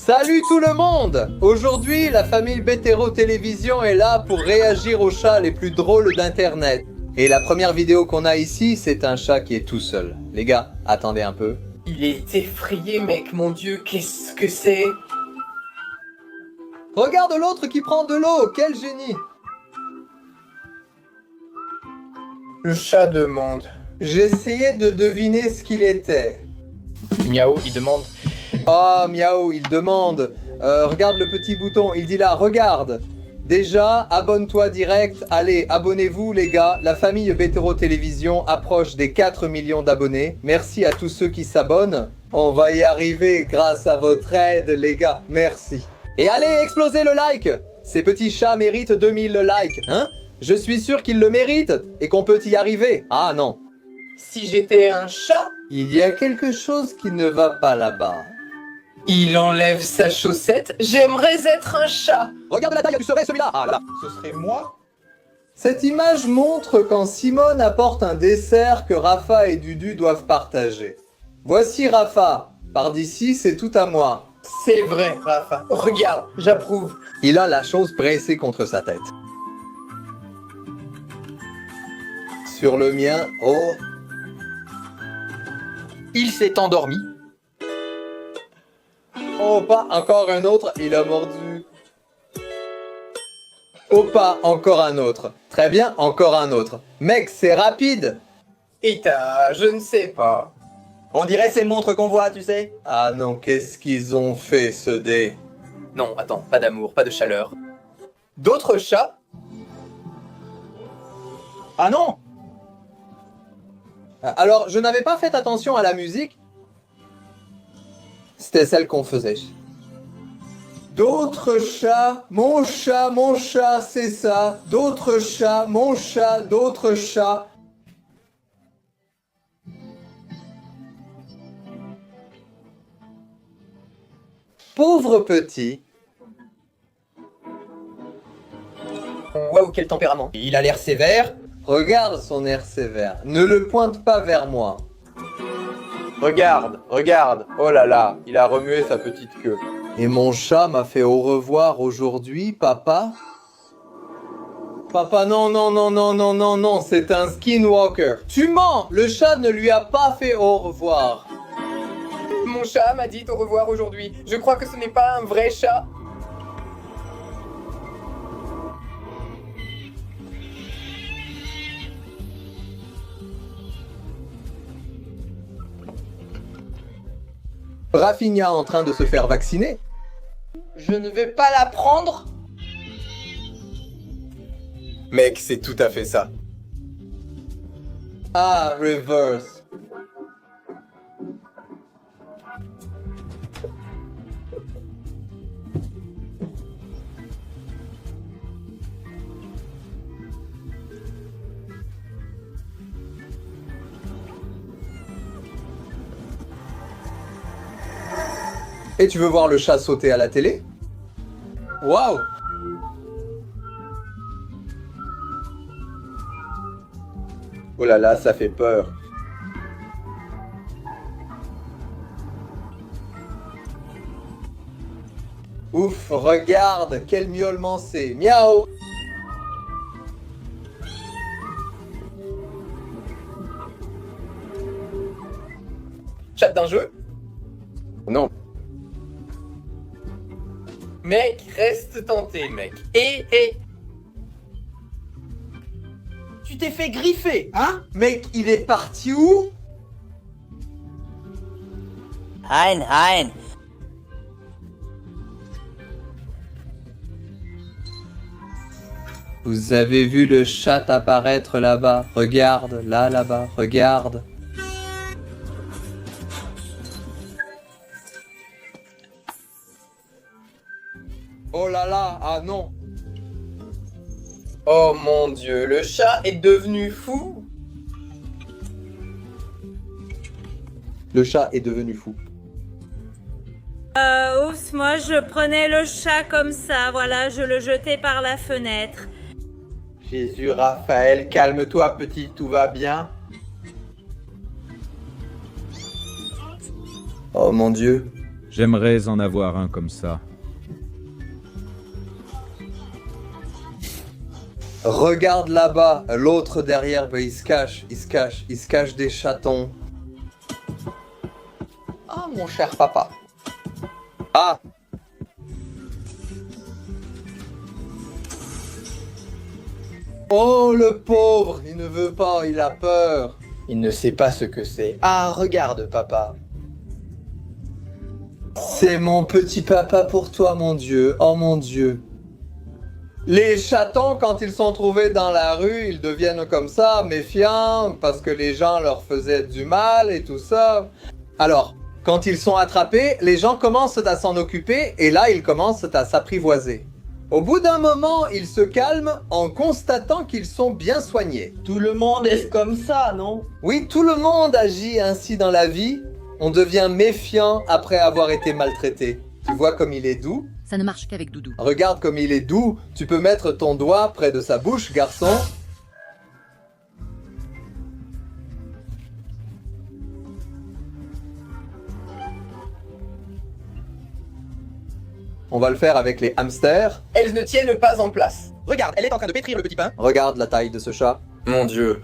Salut tout le monde! Aujourd'hui, la famille Bétéro Télévision est là pour réagir aux chats les plus drôles d'internet. Et la première vidéo qu'on a ici, c'est un chat qui est tout seul. Les gars, attendez un peu. Il est effrayé, mec, mon dieu, qu'est-ce que c'est? Regarde l'autre qui prend de l'eau, quel génie! Le chat demande. J'essayais de deviner ce qu'il était. Miaou, il demande. Ah, miaou, il demande. Regarde le petit bouton, il dit là, regarde. Déjà, abonne-toi direct. Allez, abonnez-vous les gars. La famille Bétéro Télévision approche des 4 millions d'abonnés. Merci à tous ceux qui s'abonnent. On va y arriver grâce à votre aide les gars. Merci. Et allez, explosez le like. Ces petits chats méritent 2000 likes, hein? Je suis sûr qu'ils le méritent et qu'on peut y arriver. Ah non. Si j'étais un chat, Il y a quelque chose qui ne va pas là-bas. il enlève sa chaussette. J'aimerais être un chat. Regarde la taille, tu serais celui-là. Ah là. Ce serait moi? Cette image montre quand Simone apporte un dessert que Rafa et Dudu doivent partager. Voici Rafa. Par d'ici, c'est tout à moi. C'est vrai, Rafa. Regarde, j'approuve. Il a la chose pressée contre sa tête. Sur le mien, oh. Il s'est endormi. Oh, pas encore un autre, il a mordu. Oh, pas encore un autre. Très bien, encore un autre. Mec, c'est rapide. Et je ne sais pas. On dirait ces montres qu'on voit, tu sais. Ah non, qu'est-ce qu'ils ont fait, ce dé? Non, attends, pas d'amour, pas de chaleur. D'autres chats? Ah non! Alors, je n'avais pas fait attention à la musique. C'était celle qu'on faisait. D'autres chats, mon chat, c'est ça. D'autres chats, mon chat, d'autres chats. Pauvre petit. Waouh, quel tempérament. Il a l'air sévère. Regarde son air sévère. Ne le pointe pas vers moi. Regarde, regarde, oh là là, il a remué sa petite queue. Et mon chat m'a fait au revoir aujourd'hui, papa. Papa, non, non, non, non, non, non, non, c'est un skinwalker. Tu mens, le chat ne lui a pas fait au revoir. Mon chat m'a dit au revoir aujourd'hui. Je crois que ce n'est pas un vrai chat. Rafinha en train de se faire vacciner. Je ne vais pas la prendre. Mec, c'est tout à fait ça. Ah, reverse. Et tu veux voir le chat sauter à la télé? Waouh! Oh là là, ça fait peur. Ouf, regarde, quel miaulement c'est. Miaou! Chat d'un jeu? Non. Mec, reste tenté, mec. Et... Tu t'es fait griffer, hein? Mec, il est parti où? Hein, hein. Vous avez vu le chat apparaître là-bas? Regarde, là-bas, regarde. Oh là là, ah non. Oh mon dieu, le chat est devenu fou. Le chat est devenu fou. Oups, moi je prenais le chat comme ça, voilà, je le jetais par la fenêtre. Jésus, Raphaël, calme-toi petit, tout va bien? Oh mon Dieu, J'aimerais en avoir un comme ça. Regarde là-bas, l'autre derrière, il se cache, il se cache des chatons. Ah, mon cher papa. Ah! Oh, le pauvre, il ne veut pas, il a peur. Il ne sait pas ce que c'est. Ah, regarde, papa. C'est mon petit papa pour toi, mon Dieu, oh mon Dieu. Les chatons, quand ils sont trouvés dans la rue, ils deviennent comme ça, méfiants, parce que les gens leur faisaient du mal et tout ça. Alors, quand ils sont attrapés, les gens commencent à s'en occuper, et là, ils commencent à s'apprivoiser. Au bout d'un moment, ils se calment en constatant qu'ils sont bien soignés. Tout le monde est comme ça, non? Oui, tout le monde agit ainsi dans la vie. On devient méfiant après avoir été maltraité. Tu vois comme il est doux? Ça ne marche qu'avec Doudou. Regarde comme il est doux. Tu peux mettre ton doigt près de sa bouche, garçon. On va le faire avec les hamsters. Elles ne tiennent pas en place. Regarde, elle est en train de pétrir le petit pain. Regarde la taille de ce chat. Mon Dieu.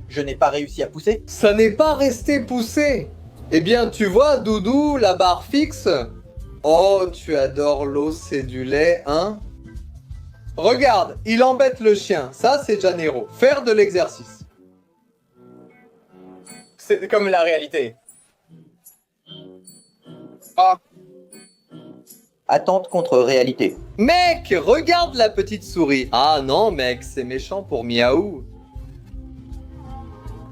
Je n'ai pas réussi à pousser. Ça n'est pas resté poussé. Eh bien, tu vois, Doudou, la barre fixe. Oh, tu adores l'eau, c'est du lait, hein? Regarde, il embête le chien. Ça, c'est Janeiro. Faire de l'exercice. C'est comme la réalité. Ah. Attente contre réalité. Mec, regarde la petite souris. Ah non, mec, c'est méchant pour Miaou.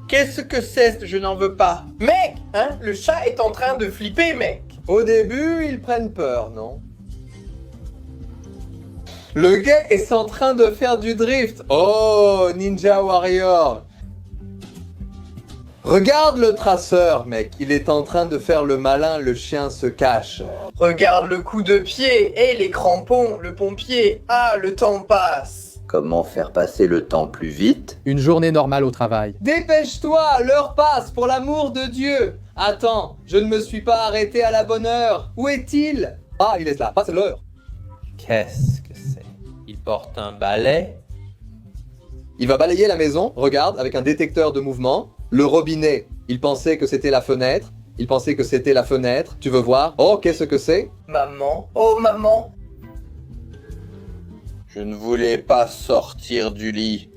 Qu'est-ce que c'est? Je n'en veux pas. Mec, hein, le chat est en train de flipper, mec. Au début, ils prennent peur, non? Le gars est en train de faire du drift. Oh, Ninja Warrior. Regarde le traceur, mec. Il est en train de faire le malin, le chien se cache. Regarde le coup de pied et les crampons, le pompier. Ah, le temps passe. Comment faire passer le temps plus vite? Une journée normale au travail. Dépêche-toi, l'heure passe, pour l'amour de Dieu. Attends, je ne me suis pas arrêté à la bonne heure. Où est-il? Ah, il est là, passe l'heure. Qu'est-ce que c'est? Il porte un balai? Il va balayer la maison, regarde, avec un détecteur de mouvement. Le robinet, il pensait que c'était la fenêtre. Il pensait que c'était la fenêtre. Tu veux voir? Oh, qu'est-ce que c'est? Maman, oh maman. Je ne voulais pas sortir du lit.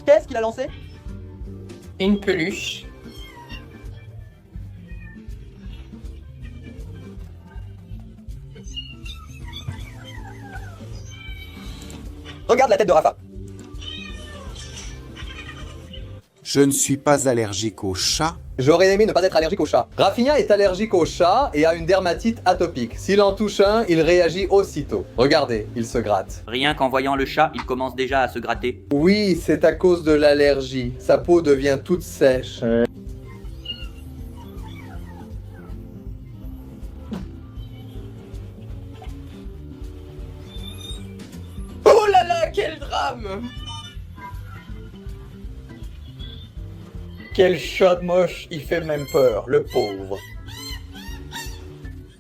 Qu'est-ce qu'il a lancé? Une peluche. Regarde la tête de Rafa. Je ne suis pas allergique aux chats. J'aurais aimé ne pas être allergique au chat. Rafinha est allergique au chat et a une dermatite atopique. S'il en touche un, il réagit aussitôt. Regardez, il se gratte. Rien qu'en voyant le chat, il commence déjà à se gratter. Oui, c'est à cause de l'allergie. Sa peau devient toute sèche. Oh là là, quel drame. Quel chat moche, il fait même peur, le pauvre.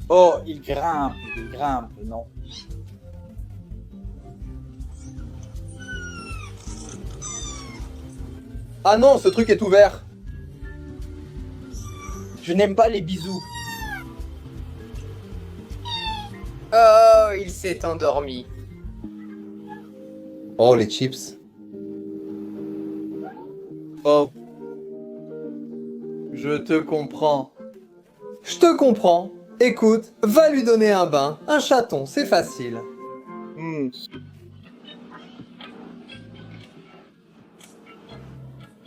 Oh, il grimpe, non. Ah non, ce truc est ouvert. Je n'aime pas les bisous. Oh, il s'est endormi. Oh, les chips. Oh. Je te comprends. Je te comprends. Écoute, va lui donner un bain. Un chaton, c'est facile.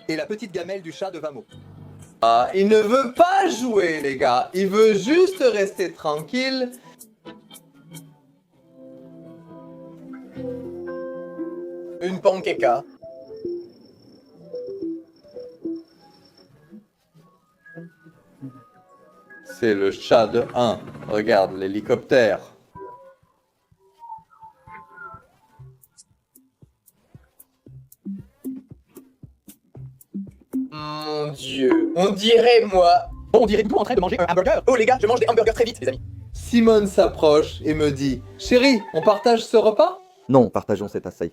Et la petite gamelle du chat de Vamo. Ah, il ne veut pas jouer, les gars. Il veut juste rester tranquille. Une panqueca. C'est le chat de 1. Regarde l'hélicoptère. Mon Dieu, on dirait moi. On dirait tout en train de manger un hamburger. Oh les gars, je mange des hamburgers très vite, les amis. Simone s'approche et me dit « Chérie, on partage ce repas ?» Non, partageons cet assaï.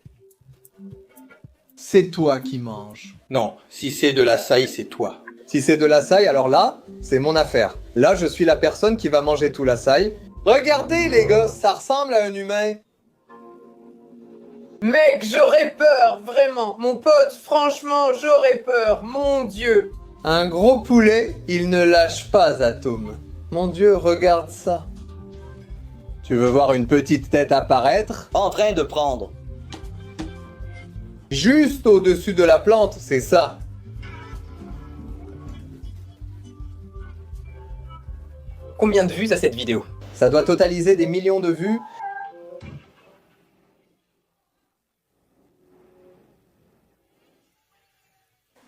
C'est toi qui manges. Non, si c'est de la saille, c'est toi. Si c'est de l'açaï, alors là, c'est mon affaire. Là, je suis la personne qui va manger tout l'açaï. Regardez les gars, ça ressemble à un humain. Mec, j'aurais peur, vraiment. Mon pote, franchement, j'aurais peur. Mon Dieu. Un gros poulet, il ne lâche pas Atome. Mon Dieu, regarde ça. Tu veux voir une petite tête apparaître? En train de prendre. Juste au-dessus de la plante, c'est ça. Combien de vues à cette vidéo? Ça doit totaliser des millions de vues.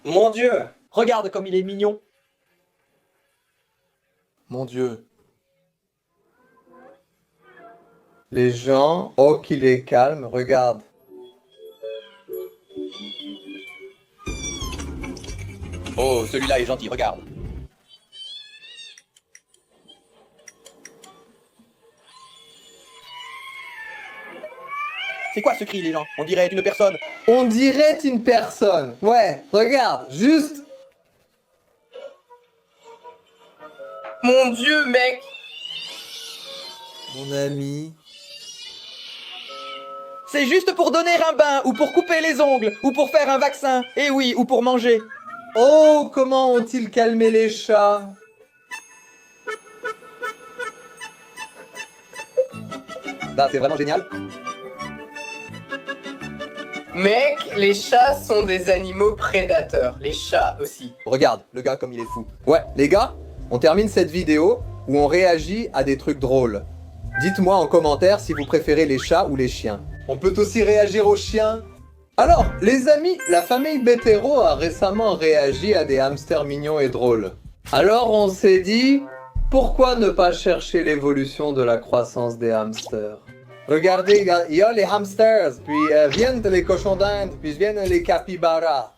Mon Dieu, regarde comme il est mignon. Mon Dieu. Les gens, oh qu'il est calme, regarde. Oh, celui-là est gentil, regarde. C'est quoi ce cri, les gens? On dirait une personne. On dirait une personne. Ouais, regarde, juste. Mon Dieu, mec. Mon ami. C'est juste pour donner un bain, ou pour couper les ongles, ou pour faire un vaccin. Et oui, ou pour manger. Oh, comment ont-ils calmé les chats? Bah, c'est vraiment génial. Mec, les chats sont des animaux prédateurs. Les chats aussi. Regarde, le gars comme il est fou. Ouais, les gars, on termine cette vidéo où on réagit à des trucs drôles. Dites-moi en commentaire si vous préférez les chats ou les chiens. On peut aussi réagir aux chiens. Alors, les amis, la famille Betero a récemment réagi à des hamsters mignons et drôles. Alors on s'est dit, pourquoi ne pas chercher l'évolution de la croissance des hamsters? Regardez, il y a les hamsters, puis viennent les cochons d'Inde, puis viennent les capybaras.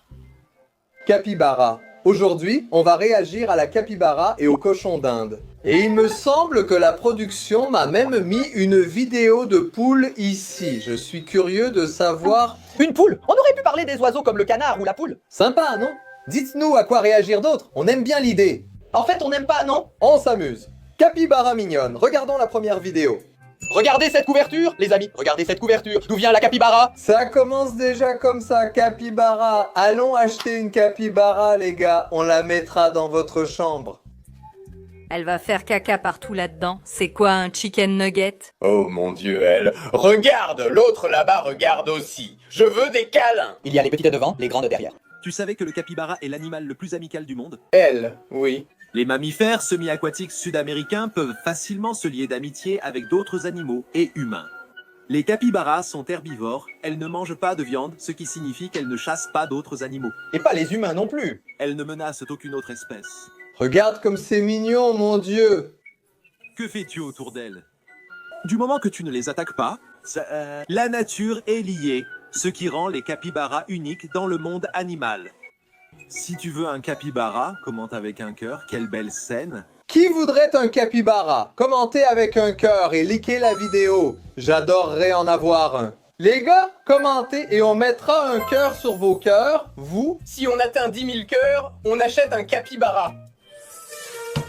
Capybara. Aujourd'hui, on va réagir à la capybara et au cochon d'Inde. Et il me semble que la production m'a même mis une vidéo de poule ici. Je suis curieux de savoir... Une poule? On aurait pu parler des oiseaux comme le canard ou la poule. Sympa, non? Dites-nous à quoi réagir d'autre, on aime bien l'idée. En fait, on n'aime pas, non? On s'amuse. Capybara mignonne, regardons la première vidéo. Regardez cette couverture, les amis. Regardez cette couverture. D'où vient la capybara? Ça commence déjà comme ça, capybara. Allons acheter une capybara, les gars. On la mettra dans votre chambre. Elle va faire caca partout là-dedans. C'est quoi un chicken nugget? Oh mon Dieu, elle. Regarde, l'autre là-bas regarde aussi. Je veux des câlins. Il y a les petites devant, les grandes derrière. Tu savais que le capybara est l'animal le plus amical du monde? Elle, oui. Les mammifères semi-aquatiques sud-américains peuvent facilement se lier d'amitié avec d'autres animaux et humains. Les capybaras sont herbivores, elles ne mangent pas de viande, ce qui signifie qu'elles ne chassent pas d'autres animaux. Et pas les humains non plus. Elles ne menacent aucune autre espèce. Regarde comme c'est mignon, mon Dieu. Que fais-tu autour d'elles? Du moment que tu ne les attaques pas, la nature est liée, ce qui rend les capybaras uniques dans le monde animal. Si tu veux un capybara, commente avec un cœur, quelle belle scène. Qui voudrait un capybara? Commentez avec un cœur et likez la vidéo. J'adorerais en avoir un. Les gars, commentez et on mettra un cœur sur vos cœurs, vous. Si on atteint 10 000 cœurs, on achète un capybara.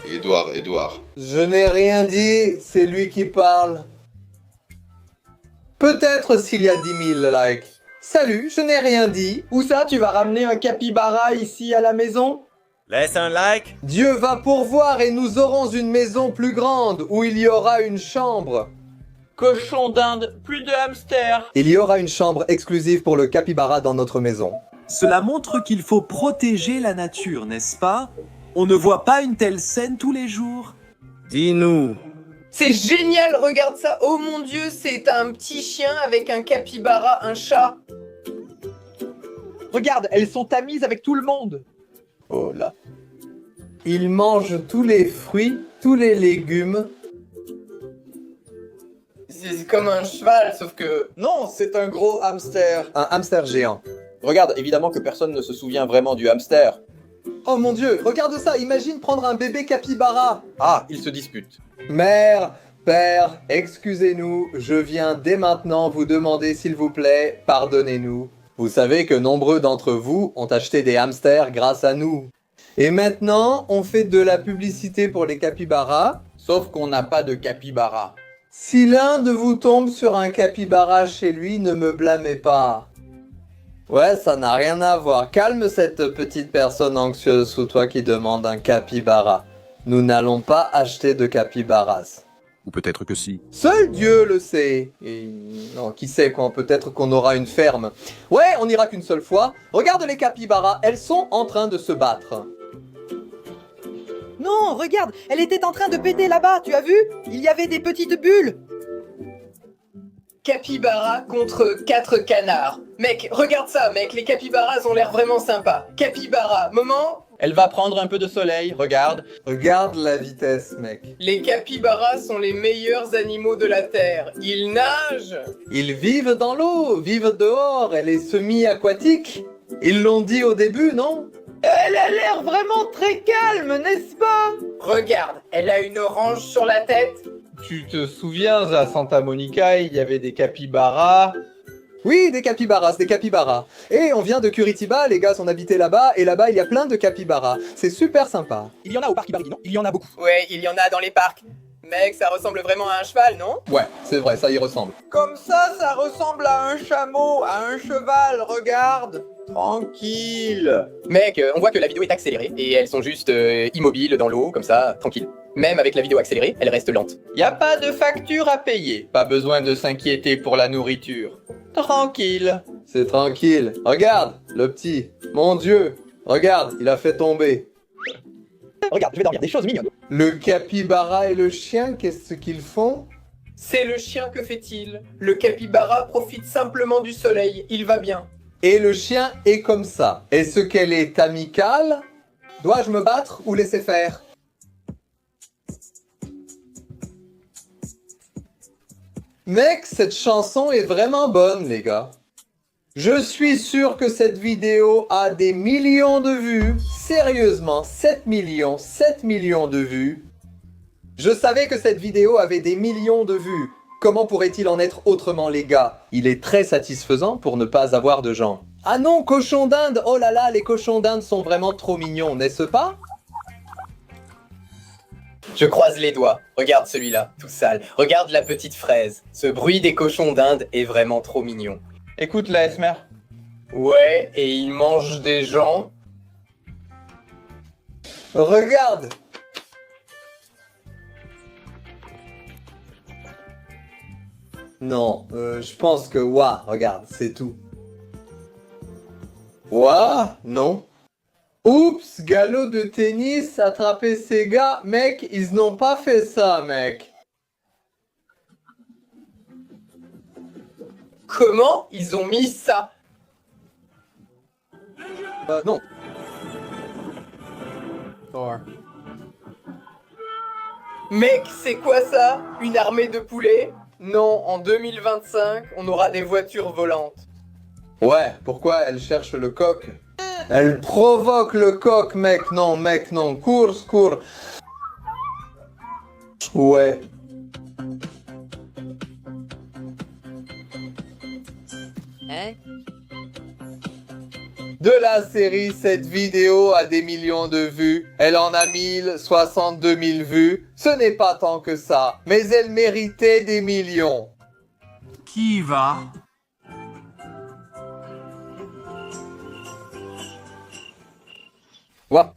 Édouard. Je n'ai rien dit, c'est lui qui parle. Peut-être s'il y a 10 000 likes. Salut, je n'ai rien dit. Où ça, tu vas ramener un capybara ici à la maison? Laisse un like. Dieu va pourvoir et nous aurons une maison plus grande où il y aura une chambre. Cochon d'Inde, plus de hamsters. Il y aura une chambre exclusive pour le capybara dans notre maison. Cela montre qu'il faut protéger la nature, n'est-ce pas? On ne voit pas une telle scène tous les jours. Dis-nous. C'est génial, regarde ça. Oh mon Dieu, c'est un petit chien avec un capybara, un chat. Regarde, elles sont amies avec tout le monde. Oh là. Il mange tous les fruits, tous les légumes. C'est comme un cheval, sauf que... Non, c'est un gros hamster. Un hamster géant. Regarde, évidemment que personne ne se souvient vraiment du hamster. Oh mon Dieu, regarde ça, imagine prendre un bébé capybara. Ah, ils se disputent. Mère, père, excusez-nous, je viens dès maintenant vous demander s'il vous plaît, pardonnez-nous. Vous savez que nombreux d'entre vous ont acheté des hamsters grâce à nous. Et maintenant, on fait de la publicité pour les capybaras. Sauf qu'on n'a pas de capybara. Si l'un de vous tombe sur un capybara chez lui, ne me blâmez pas. Ouais, ça n'a rien à voir. Calme cette petite personne anxieuse sous toi qui demande un capybara. Nous n'allons pas acheter de capybaras. Ou peut-être que si. Seul Dieu le sait. Et non, qui sait quand peut-être qu'on aura une ferme. Ouais, on n'ira qu'une seule fois. Regarde les capybaras, elles sont en train de se battre. Non, regarde, elle était en train de péter là-bas, tu as vu? Il y avait des petites bulles. Capybara contre 4 canards. Mec, regarde ça, mec, les capybaras ont l'air vraiment sympas. Capybara, moment. Elle va prendre un peu de soleil, regarde. Regarde la vitesse, mec. Les capybaras sont les meilleurs animaux de la Terre. Ils nagent. Ils vivent dans l'eau, vivent dehors, elle est semi-aquatique. Ils l'ont dit au début, non? Elle a l'air vraiment très calme, n'est-ce pas? Regarde, elle a une orange sur la tête. Tu te souviens, à Santa Monica, il y avait des capybaras. Oui, des capybaras. Et on vient de Curitiba, les gars sont habités là-bas, et là-bas il y a plein de capybaras. C'est super sympa. Il y en a au parc Ibarigui, non? Il y en a beaucoup. Ouais, il y en a dans les parcs. Mec, ça ressemble vraiment à un cheval, non? Ouais, c'est vrai, ça y ressemble. Comme ça ressemble à un chameau, à un cheval, regarde. Tranquille. Mec, on voit que la vidéo est accélérée, et elles sont juste immobiles dans l'eau, comme ça, tranquille. Même avec la vidéo accélérée, elle reste lente. Y a pas de facture à payer, pas besoin de s'inquiéter pour la nourriture. Tranquille. C'est tranquille. Regarde, le petit. Mon Dieu. Regarde, il a fait tomber. Regarde, je vais dormir, des choses mignonnes. Le capybara et le chien, qu'est-ce qu'ils font? C'est le chien, que fait-il? Le capybara profite simplement du soleil, il va bien. Et le chien est comme ça. Est-ce qu'elle est amicale? Dois-je me battre ou laisser faire? Mec, cette chanson est vraiment bonne, les gars. Je suis sûr que cette vidéo a des millions de vues. Sérieusement, 7 millions de vues. Je savais que cette vidéo avait des millions de vues. Comment pourrait-il en être autrement, les gars? Il est très satisfaisant pour ne pas avoir de gens. Ah non, cochon d'Inde! Oh là là, les cochons d'Inde sont vraiment trop mignons, n'est-ce pas? Je croise les doigts. Regarde celui-là, tout sale. Regarde la petite fraise. Ce bruit des cochons d'Inde est vraiment trop mignon. Écoute l'ASMR. Ouais, et ils mangent des gens. Regarde! Non, je pense que ouah, regarde, c'est tout. Ouah, non. Oups, galop de tennis, attraper ces gars. Mec, ils n'ont pas fait ça, mec. Comment ils ont mis ça? Non. Mec, c'est quoi ça? Une armée de poulets? Non, en 2025, on aura des voitures volantes. Ouais, pourquoi elle cherche le coq? Elle provoque le coq, mec, non, cours. Ouais. Hein? De la série, cette vidéo a des millions de vues. Elle en a 1062 000 vues. Ce n'est pas tant que ça, mais elle méritait des millions. Qui y va? Ouah.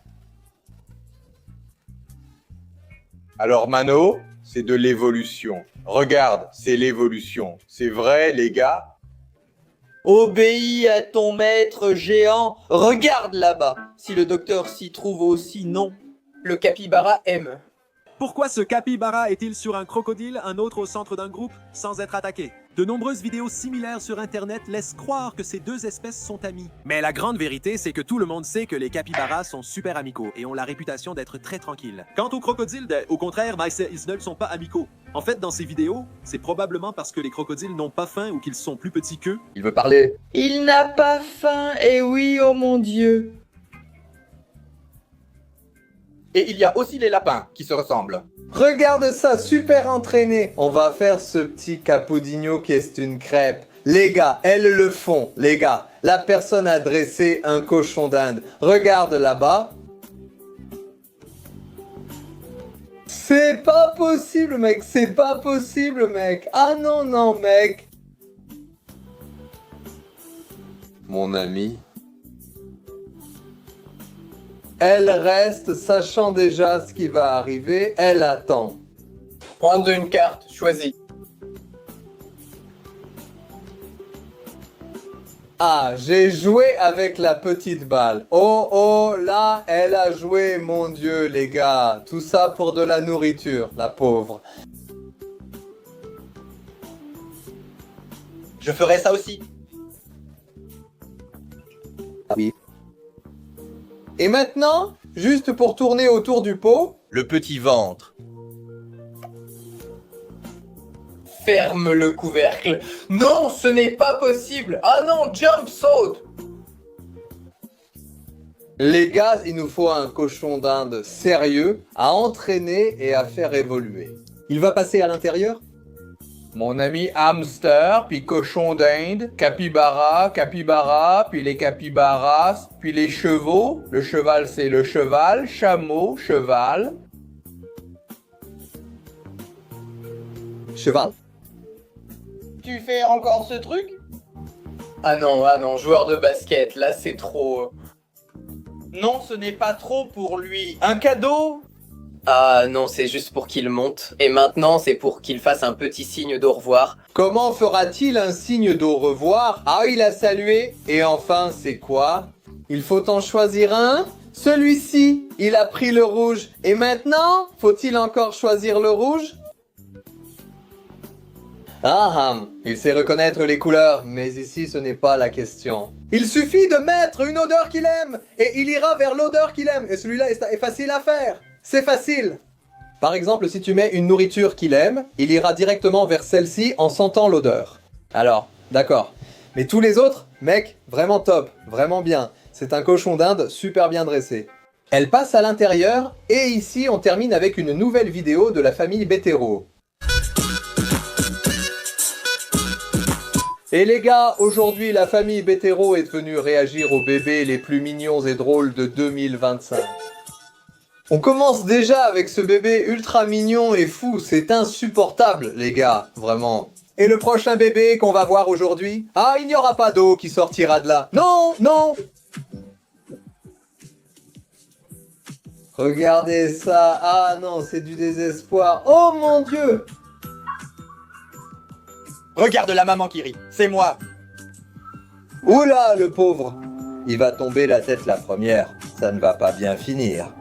Alors Mano, c'est de l'évolution. Regarde, c'est l'évolution. C'est vrai, les gars? Obéis à ton maître géant. Regarde là-bas. Si le docteur s'y trouve aussi, non. Le capybara aime. Pourquoi ce capybara est-il sur un crocodile, un autre au centre d'un groupe, sans être attaqué? De nombreuses vidéos similaires sur internet laissent croire que ces deux espèces sont amies. Mais la grande vérité, c'est que tout le monde sait que les capybaras sont super amicaux et ont la réputation d'être très tranquilles. Quant aux crocodiles, au contraire, ils ne sont pas amicaux. En fait, dans ces vidéos, c'est probablement parce que les crocodiles n'ont pas faim ou qu'ils sont plus petits qu'eux. Il veut parler. Il n'a pas faim, et oui, oh mon Dieu. Et il y a aussi les lapins qui se ressemblent. Regarde ça, super entraîné. On va faire ce petit capodino qui est une crêpe. Les gars, elles le font, les gars. La personne a dressé un cochon d'Inde. Regarde là-bas. C'est pas possible, mec. C'est pas possible, mec. Ah non, non, mec. Mon ami. Elle reste, sachant déjà ce qui va arriver. Elle attend. Prendre une carte, choisis. Ah, j'ai joué avec la petite balle. Oh, oh, là, elle a joué, mon Dieu, les gars. Tout ça pour de la nourriture, la pauvre. Je ferai ça aussi. Oui. Et maintenant, juste pour tourner autour du pot, Le petit ventre. Ferme le couvercle. Non, ce n'est pas possible. Ah non, jump, saute. les gars, il nous faut un cochon d'Inde sérieux à entraîner et à faire évoluer. Il va passer à l'intérieur? Mon ami hamster, puis cochon d'Inde, capybara, capybara, puis les capybaras, puis les chevaux. Le cheval, c'est le cheval, chameau, cheval. Cheval. Tu fais encore ce truc? Ah non, joueur de basket, là c'est trop... Non, ce n'est pas trop pour lui. Un cadeau? Ah non, c'est juste pour qu'il monte. Et maintenant, c'est pour qu'il fasse un petit signe d'au revoir. Comment fera-t-il un signe d'au revoir? Ah, il a salué. Et enfin, c'est quoi? Il faut en choisir un? Celui-ci, il a pris le rouge. Et maintenant, faut-il encore choisir le rouge? Ah, il sait reconnaître les couleurs, mais ici ce n'est pas la question. Il suffit de mettre une odeur qu'il aime, et il ira vers l'odeur qu'il aime, et celui-là est facile à faire. C'est facile. Par exemple, si tu mets une nourriture qu'il aime, il ira directement vers celle-ci en sentant l'odeur. Alors, d'accord. Mais tous les autres, mec, vraiment top, vraiment bien. C'est un cochon d'Inde super bien dressé. Elle passe à l'intérieur, et ici on termine avec une nouvelle vidéo de la famille Bétero. Et les gars, aujourd'hui la famille Bétero est venue réagir aux bébés les plus mignons et drôles de 2025. On commence déjà avec ce bébé ultra mignon et fou, c'est insupportable les gars, vraiment. Et le prochain bébé qu'on va voir aujourd'hui? Ah, il n'y aura pas d'eau qui sortira de là. Non, non! Regardez ça, ah non, c'est du désespoir. Oh mon Dieu! Regarde la maman qui rit, c'est moi. Oula, le pauvre! Il va tomber la tête la première, ça ne va pas bien finir.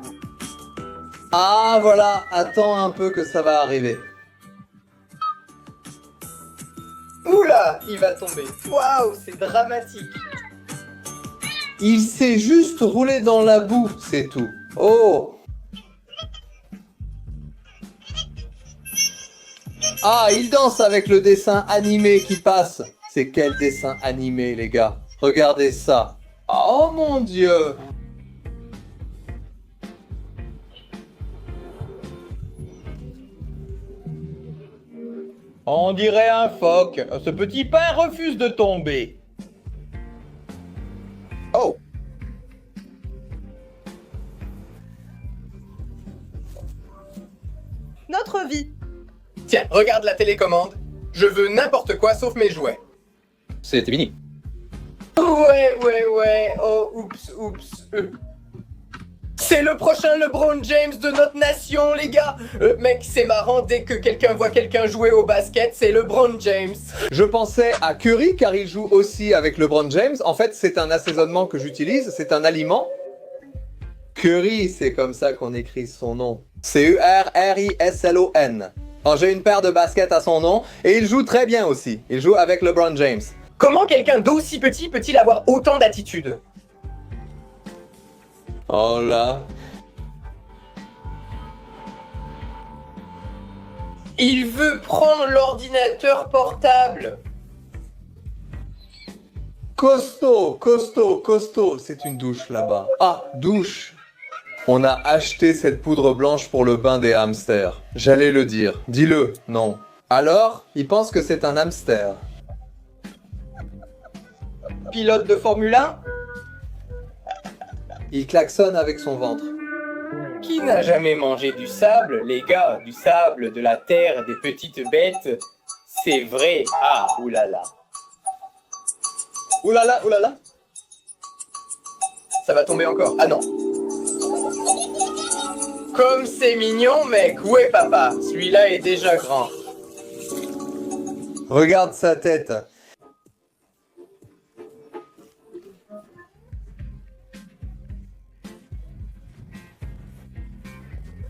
Ah voilà, attends un peu que ça va arriver. Oula, il va tomber. Waouh, c'est dramatique. Il s'est juste roulé dans la boue, c'est tout. Oh! Ah, il danse avec le dessin animé qui passe. C'est quel dessin animé, les gars? Regardez ça. Oh mon Dieu! On dirait un phoque. Ce petit pain refuse de tomber. Oh! Notre vie. Tiens, regarde la télécommande. Je veux n'importe quoi sauf mes jouets. C'est fini. Ouais. Oh, oups. C'est le prochain LeBron James de notre nation, les gars. Mec, c'est marrant, dès que quelqu'un voit quelqu'un jouer au basket, c'est LeBron James. Je pensais à Curry car il joue aussi avec LeBron James. En fait, c'est un assaisonnement que j'utilise, c'est un aliment. Curry, c'est comme ça qu'on écrit son nom. C-U-R-R-I-S-L-O-N. Alors, j'ai une paire de baskets à son nom et il joue très bien aussi. Il joue avec LeBron James. Comment quelqu'un d'aussi petit peut-il avoir autant d'attitude? Oh là. Il veut prendre l'ordinateur portable. Costaud. C'est une douche là-bas. Ah, douche. On a acheté cette poudre blanche pour le bain des hamsters. J'allais le dire. Dis-le, non. Alors, il pense que c'est un hamster. Pilote de Formule 1? Il klaxonne avec son ventre. Qui n'a jamais mangé du sable, les gars? Du sable, de la terre, des petites bêtes? C'est vrai. Ah, oulala. Oulala, oulala. Ça va tomber encore. Ah non. Comme c'est mignon, mec. Où est papa? Celui-là est déjà grand. Regarde sa tête.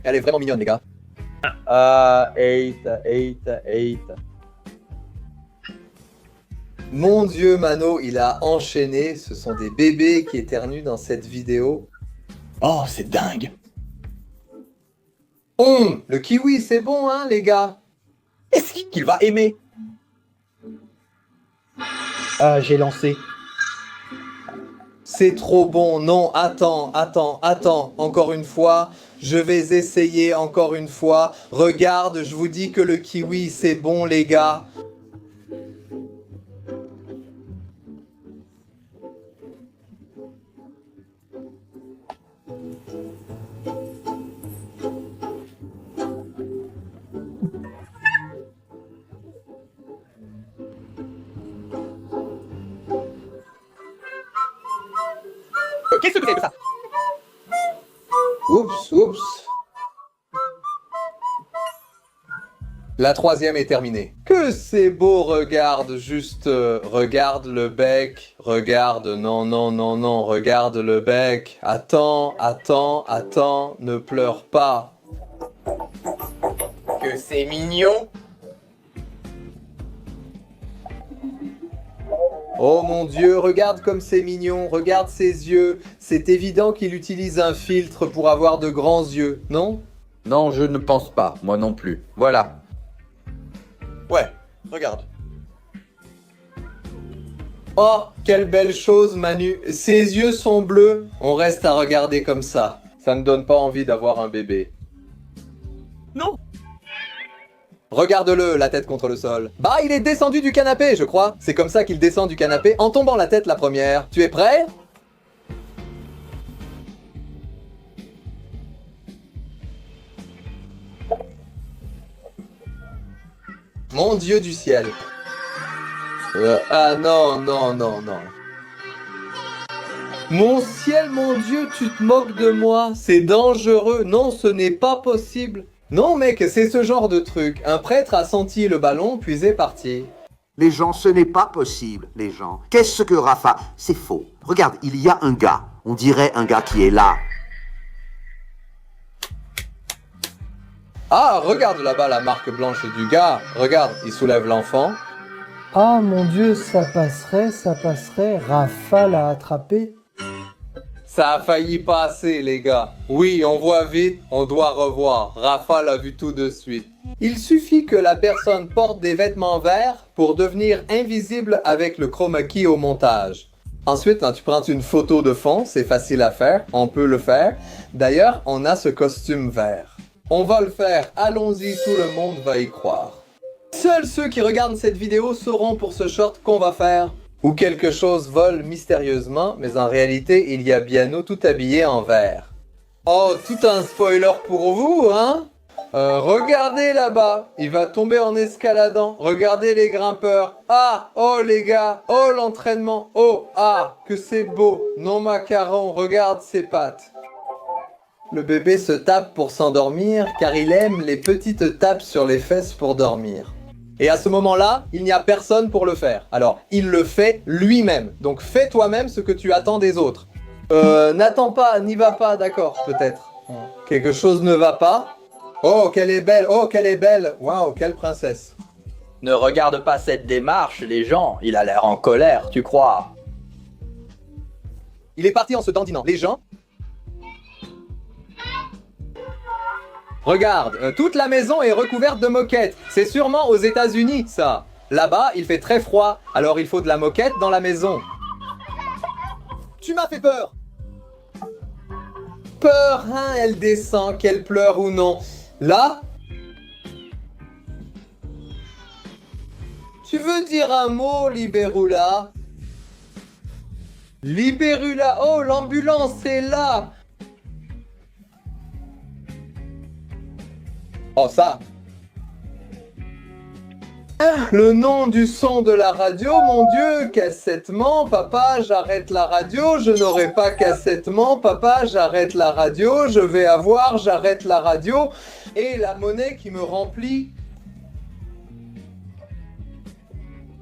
Elle est vraiment mignonne, les gars. Ah, hate. Mon Dieu, Mano, il a enchaîné. Ce sont des bébés qui éternuent dans cette vidéo. Oh, c'est dingue. Le kiwi, c'est bon, hein, les gars? Est-ce qu'il va aimer? Ah, j'ai lancé. C'est trop bon. Non, attends. Encore une fois. Je vais essayer encore une fois. Regarde, je vous dis que le kiwi, c'est bon, les gars. Qu'est-ce que c'est que ça? Oups. La troisième est terminée. Que c'est beau, regarde, juste, regarde le bec, regarde, non, regarde le bec. Attends, ne pleure pas. Que c'est mignon. Oh mon Dieu, regarde comme c'est mignon, regarde ses yeux. C'est évident qu'il utilise un filtre pour avoir de grands yeux, non? Non, je ne pense pas, moi non plus. Voilà. Ouais, regarde. Oh, quelle belle chose, Manu. Ses yeux sont bleus. On reste à regarder comme ça. Ça ne donne pas envie d'avoir un bébé. Non. Regarde-le, la tête contre le sol. Bah, il est descendu du canapé, je crois. C'est comme ça qu'il descend du canapé en tombant la tête la première. Tu es prêt? Mon Dieu du ciel. Ah non. Mon ciel, mon Dieu, tu te moques de moi. C'est dangereux. Non, ce n'est pas possible. Non mec, c'est ce genre de truc. Un prêtre a senti le ballon, puis est parti. Les gens, ce n'est pas possible, les gens. Qu'est-ce que Rafa? C'est faux. Regarde, il y a un gars. On dirait un gars qui est là. Ah, regarde là-bas la marque blanche du gars. Regarde, il soulève l'enfant. Ah mon Dieu, ça passerait. Rafa l'a attrapé. Ça a failli passer, les gars. Oui, on voit vite, on doit revoir. Rafa l'a vu tout de suite. Il suffit que la personne porte des vêtements verts pour devenir invisible avec le chroma key au montage. Ensuite, tu prends une photo de fond, c'est facile à faire, on peut le faire. D'ailleurs, on a ce costume vert. On va le faire, allons-y, tout le monde va y croire. Seuls ceux qui regardent cette vidéo sauront pour ce short qu'on va faire. Où quelque chose vole mystérieusement, mais en réalité, il y a Biano tout habillé en vert. Oh, tout un spoiler pour vous, hein? Regardez là-bas, il va tomber en escaladant. Regardez les grimpeurs. Ah, oh les gars, oh l'entraînement. Oh, ah, que c'est beau. Non macaron, regarde ses pattes. Le bébé se tape pour s'endormir car il aime les petites tapes sur les fesses pour dormir. Et à ce moment-là, il n'y a personne pour le faire. Alors, il le fait lui-même. Donc fais toi-même ce que tu attends des autres. N'attends pas, n'y va pas, d'accord, peut-être. Quelque chose ne va pas. Oh, qu'elle est belle, Waouh, quelle princesse. Ne regarde pas cette démarche, les gens. Il a l'air en colère, tu crois? Il est parti en se dandinant. Les gens... Regarde, toute la maison est recouverte de moquettes. C'est sûrement aux États-Unis, ça. Là-bas, il fait très froid, alors il faut de la moquette dans la maison. Tu m'as fait peur. peur, hein, elle descend, qu'elle pleure ou non. Là, tu veux dire un mot, Libérula? Libérula, oh, l'ambulance est là. Oh, ça. Ah, le nom du son de la radio, mon Dieu, cassettement, papa, j'arrête la radio, je n'aurai pas cassettement, papa, j'arrête la radio, je vais avoir, j'arrête la radio, et la monnaie qui me remplit.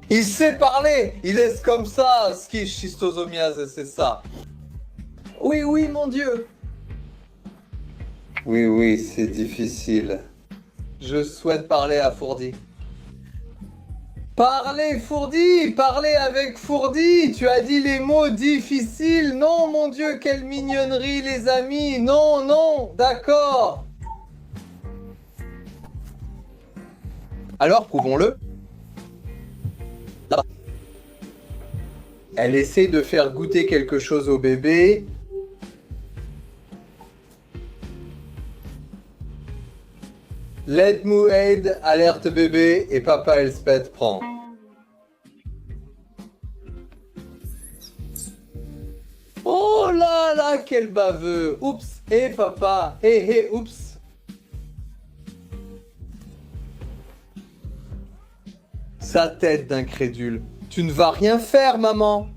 Il sait parler, il est comme ça, schistosomiase, c'est ça. Oui, oui, mon Dieu. Oui, oui, c'est difficile. Je souhaite parler à Fourdi. Parlez, Fourdi, parlez avec Fourdi. Tu as dit les mots difficiles. Non, mon Dieu, quelle mignonnerie, les amis. Non, non, d'accord. Alors, prouvons-le. Là-bas. Elle essaie de faire goûter quelque chose au bébé. Let me aid, alerte bébé, et papa Elspeth prend. Oh là là, quel baveux. Oups, hé papa, hé, oups. Sa tête d'incrédule. Tu ne vas rien faire, maman.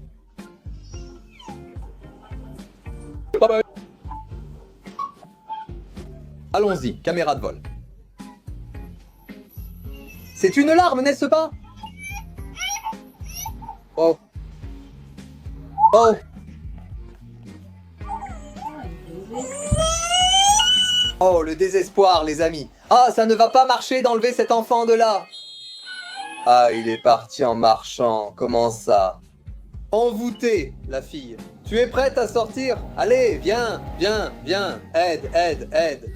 Allons-y, caméra de vol. C'est une larme, n'est-ce pas? Oh. Oh. Oh, le désespoir, les amis. Ah, ça ne va pas marcher d'enlever cet enfant de là. Ah, il est parti en marchant. Comment ça? Envoûtée, la fille. Tu es prête à sortir? Allez, viens, viens, viens. Aide, aide, aide.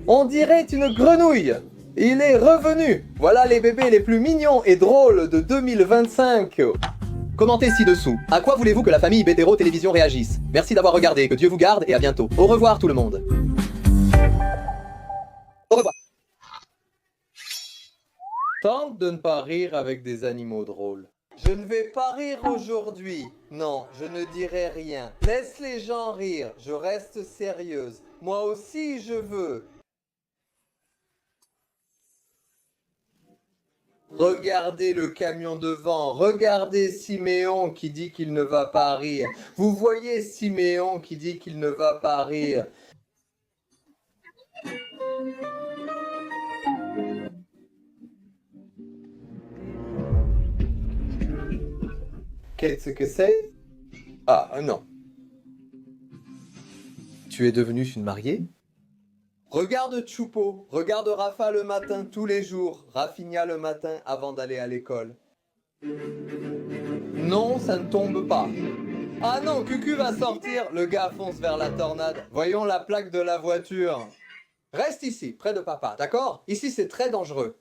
On dirait une grenouille. Il est revenu. Voilà les bébés les plus mignons et drôles de 2025. Commentez ci-dessous. À quoi voulez-vous que la famille Bétéro Télévision réagisse? Merci d'avoir regardé. Que Dieu vous garde et à bientôt. Au revoir tout le monde. Au revoir. Tente de ne pas rire avec des animaux drôles. Je ne vais pas rire aujourd'hui. Non, je ne dirai rien. Laisse les gens rire. Je reste sérieuse. Moi aussi, je veux. Regardez le camion devant, regardez Siméon qui dit qu'il ne va pas rire. Vous voyez Siméon qui dit qu'il ne va pas rire. Qu'est-ce que c'est? Ah, non. Tu es devenue une mariée? Regarde Choupo, regarde Rafa le matin tous les jours, Rafinha le matin avant d'aller à l'école. Non, ça ne tombe pas. Ah non, Cucu va sortir, le gars fonce vers la tornade. Voyons la plaque de la voiture. Reste ici, près de papa, d'accord? Ici c'est très dangereux.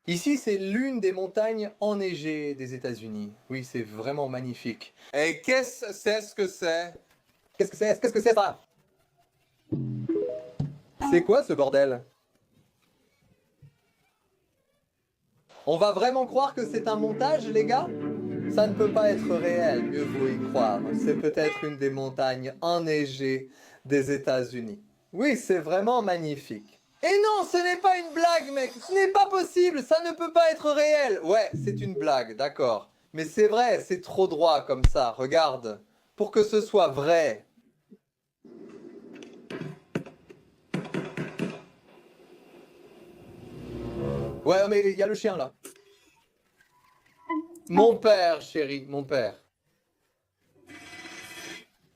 Ici c'est l'une des montagnes enneigées des États-Unis. Oui, c'est vraiment magnifique. Et qu'est-ce que c'est? Qu'est-ce que c'est ça? C'est quoi ce bordel? On va vraiment croire que c'est un montage, les gars? Ça ne peut pas être réel, mieux vaut y croire. C'est peut-être une des montagnes enneigées des États-Unis. Oui, c'est vraiment magnifique. Et non, ce n'est pas une blague, mec! Ce n'est pas possible! Ça ne peut pas être réel! Ouais, c'est une blague, d'accord. Mais c'est vrai, c'est trop droit comme ça, regarde. Pour que ce soit vrai. Ouais, mais il y a le chien, là. Mon père, chérie, mon père.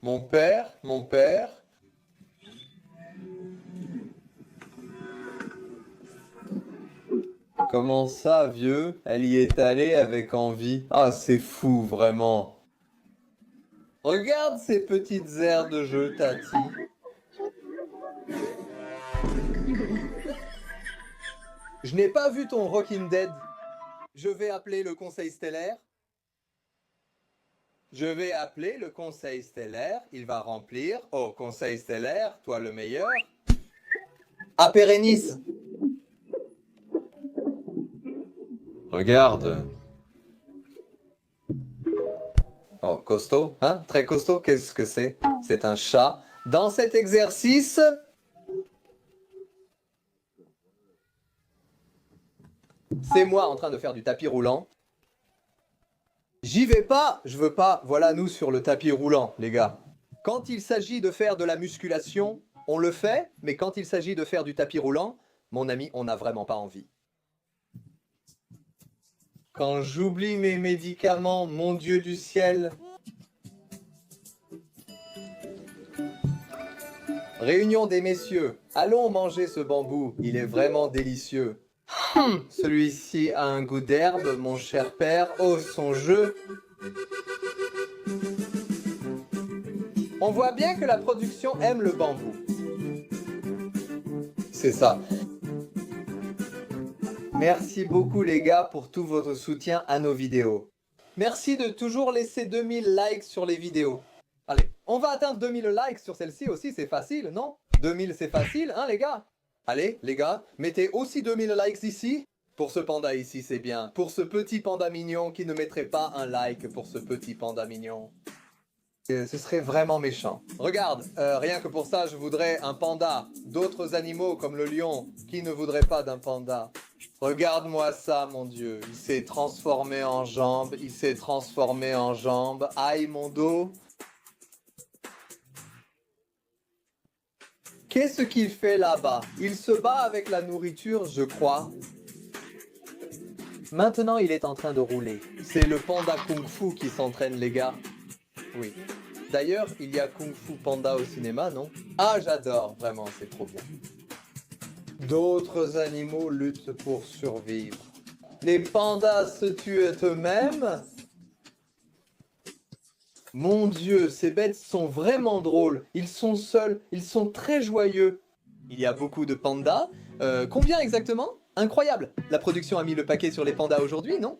Mon père, mon père. Comment ça, vieux? Elle y est allée avec envie. Ah, c'est fou, vraiment. Regarde ces petites aires de jeu, Tati. Je n'ai pas vu ton Rockin' Dead. Je vais appeler le conseil stellaire. Je vais appeler le conseil stellaire, il va remplir. Oh, conseil stellaire, toi le meilleur. À Pérénice. Regarde. Oh, costaud, hein? Très costaud, qu'est-ce que c'est? C'est un chat. Dans cet exercice, c'est moi en train de faire du tapis roulant. J'y vais pas, je veux pas. Voilà nous sur le tapis roulant, les gars. Quand il s'agit de faire de la musculation, on le fait, mais quand il s'agit de faire du tapis roulant, mon ami, on n'a vraiment pas envie. Quand j'oublie mes médicaments, mon Dieu du ciel. Réunion des messieurs. Allons manger ce bambou, il est vraiment délicieux. Celui-ci a un goût d'herbe, mon cher père. Oh, son jeu. On voit bien que la production aime le bambou. C'est ça. Merci beaucoup les gars pour tout votre soutien à nos vidéos. Merci de toujours laisser 2000 likes sur les vidéos. Allez, on va atteindre 2000 likes sur celle-ci aussi, c'est facile, non? 2000 c'est facile, hein les gars? Allez les gars, mettez aussi 2000 likes ici. Pour ce panda ici c'est bien. Pour ce petit panda mignon qui ne mettrait pas un like pour ce petit panda mignon. Ce serait vraiment méchant. Regarde, rien que pour ça je voudrais un panda. D'autres animaux comme le lion, qui ne voudraient pas d'un panda? Regarde-moi ça, mon Dieu. Il s'est transformé en jambe. Il s'est transformé en jambe. Aïe, mon dos. Qu'est-ce qu'il fait là-bas? Il se bat avec la nourriture, je crois. Maintenant, il est en train de rouler. C'est le panda Kung Fu qui s'entraîne, les gars. Oui. D'ailleurs, il y a Kung Fu Panda au cinéma, non? Ah, j'adore. Vraiment, c'est trop bien. D'autres animaux luttent pour survivre. Les pandas se tuent eux-mêmes? Mon Dieu, ces bêtes sont vraiment drôles. Ils sont seuls, ils sont très joyeux. Il y a beaucoup de pandas. Combien exactement? Incroyable. La production a mis le paquet sur les pandas aujourd'hui, non?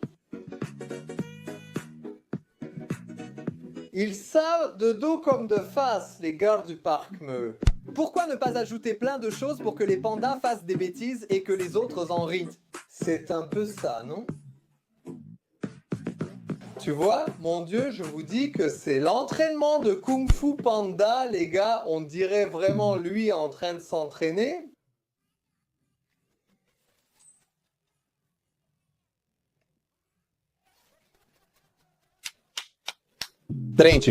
Ils savent de dos comme de face, les gars du parc Meux. Pourquoi ne pas ajouter plein de choses pour que les pandas fassent des bêtises et que les autres en rient? C'est un peu ça, non? Tu vois, mon Dieu, je vous dis que c'est l'entraînement de Kung Fu Panda, les gars. On dirait vraiment lui en train de s'entraîner. Trente.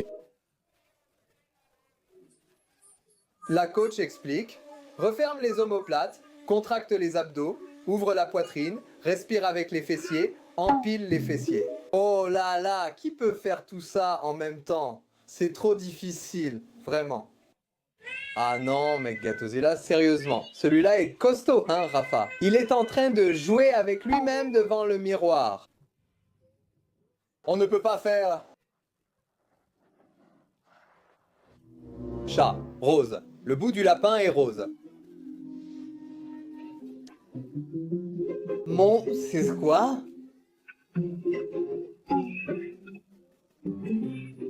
La coach explique, referme les omoplates, contracte les abdos, ouvre la poitrine, respire avec les fessiers, empile les fessiers. Oh là là, qui peut faire tout ça en même temps? C'est trop difficile, vraiment. Ah non, mec Gatosilla, sérieusement, celui-là est costaud, hein, Rafa? Il est en train de jouer avec lui-même devant le miroir. On ne peut pas faire... Chat, rose. Le bout du lapin est rose. Mon... c'est quoi?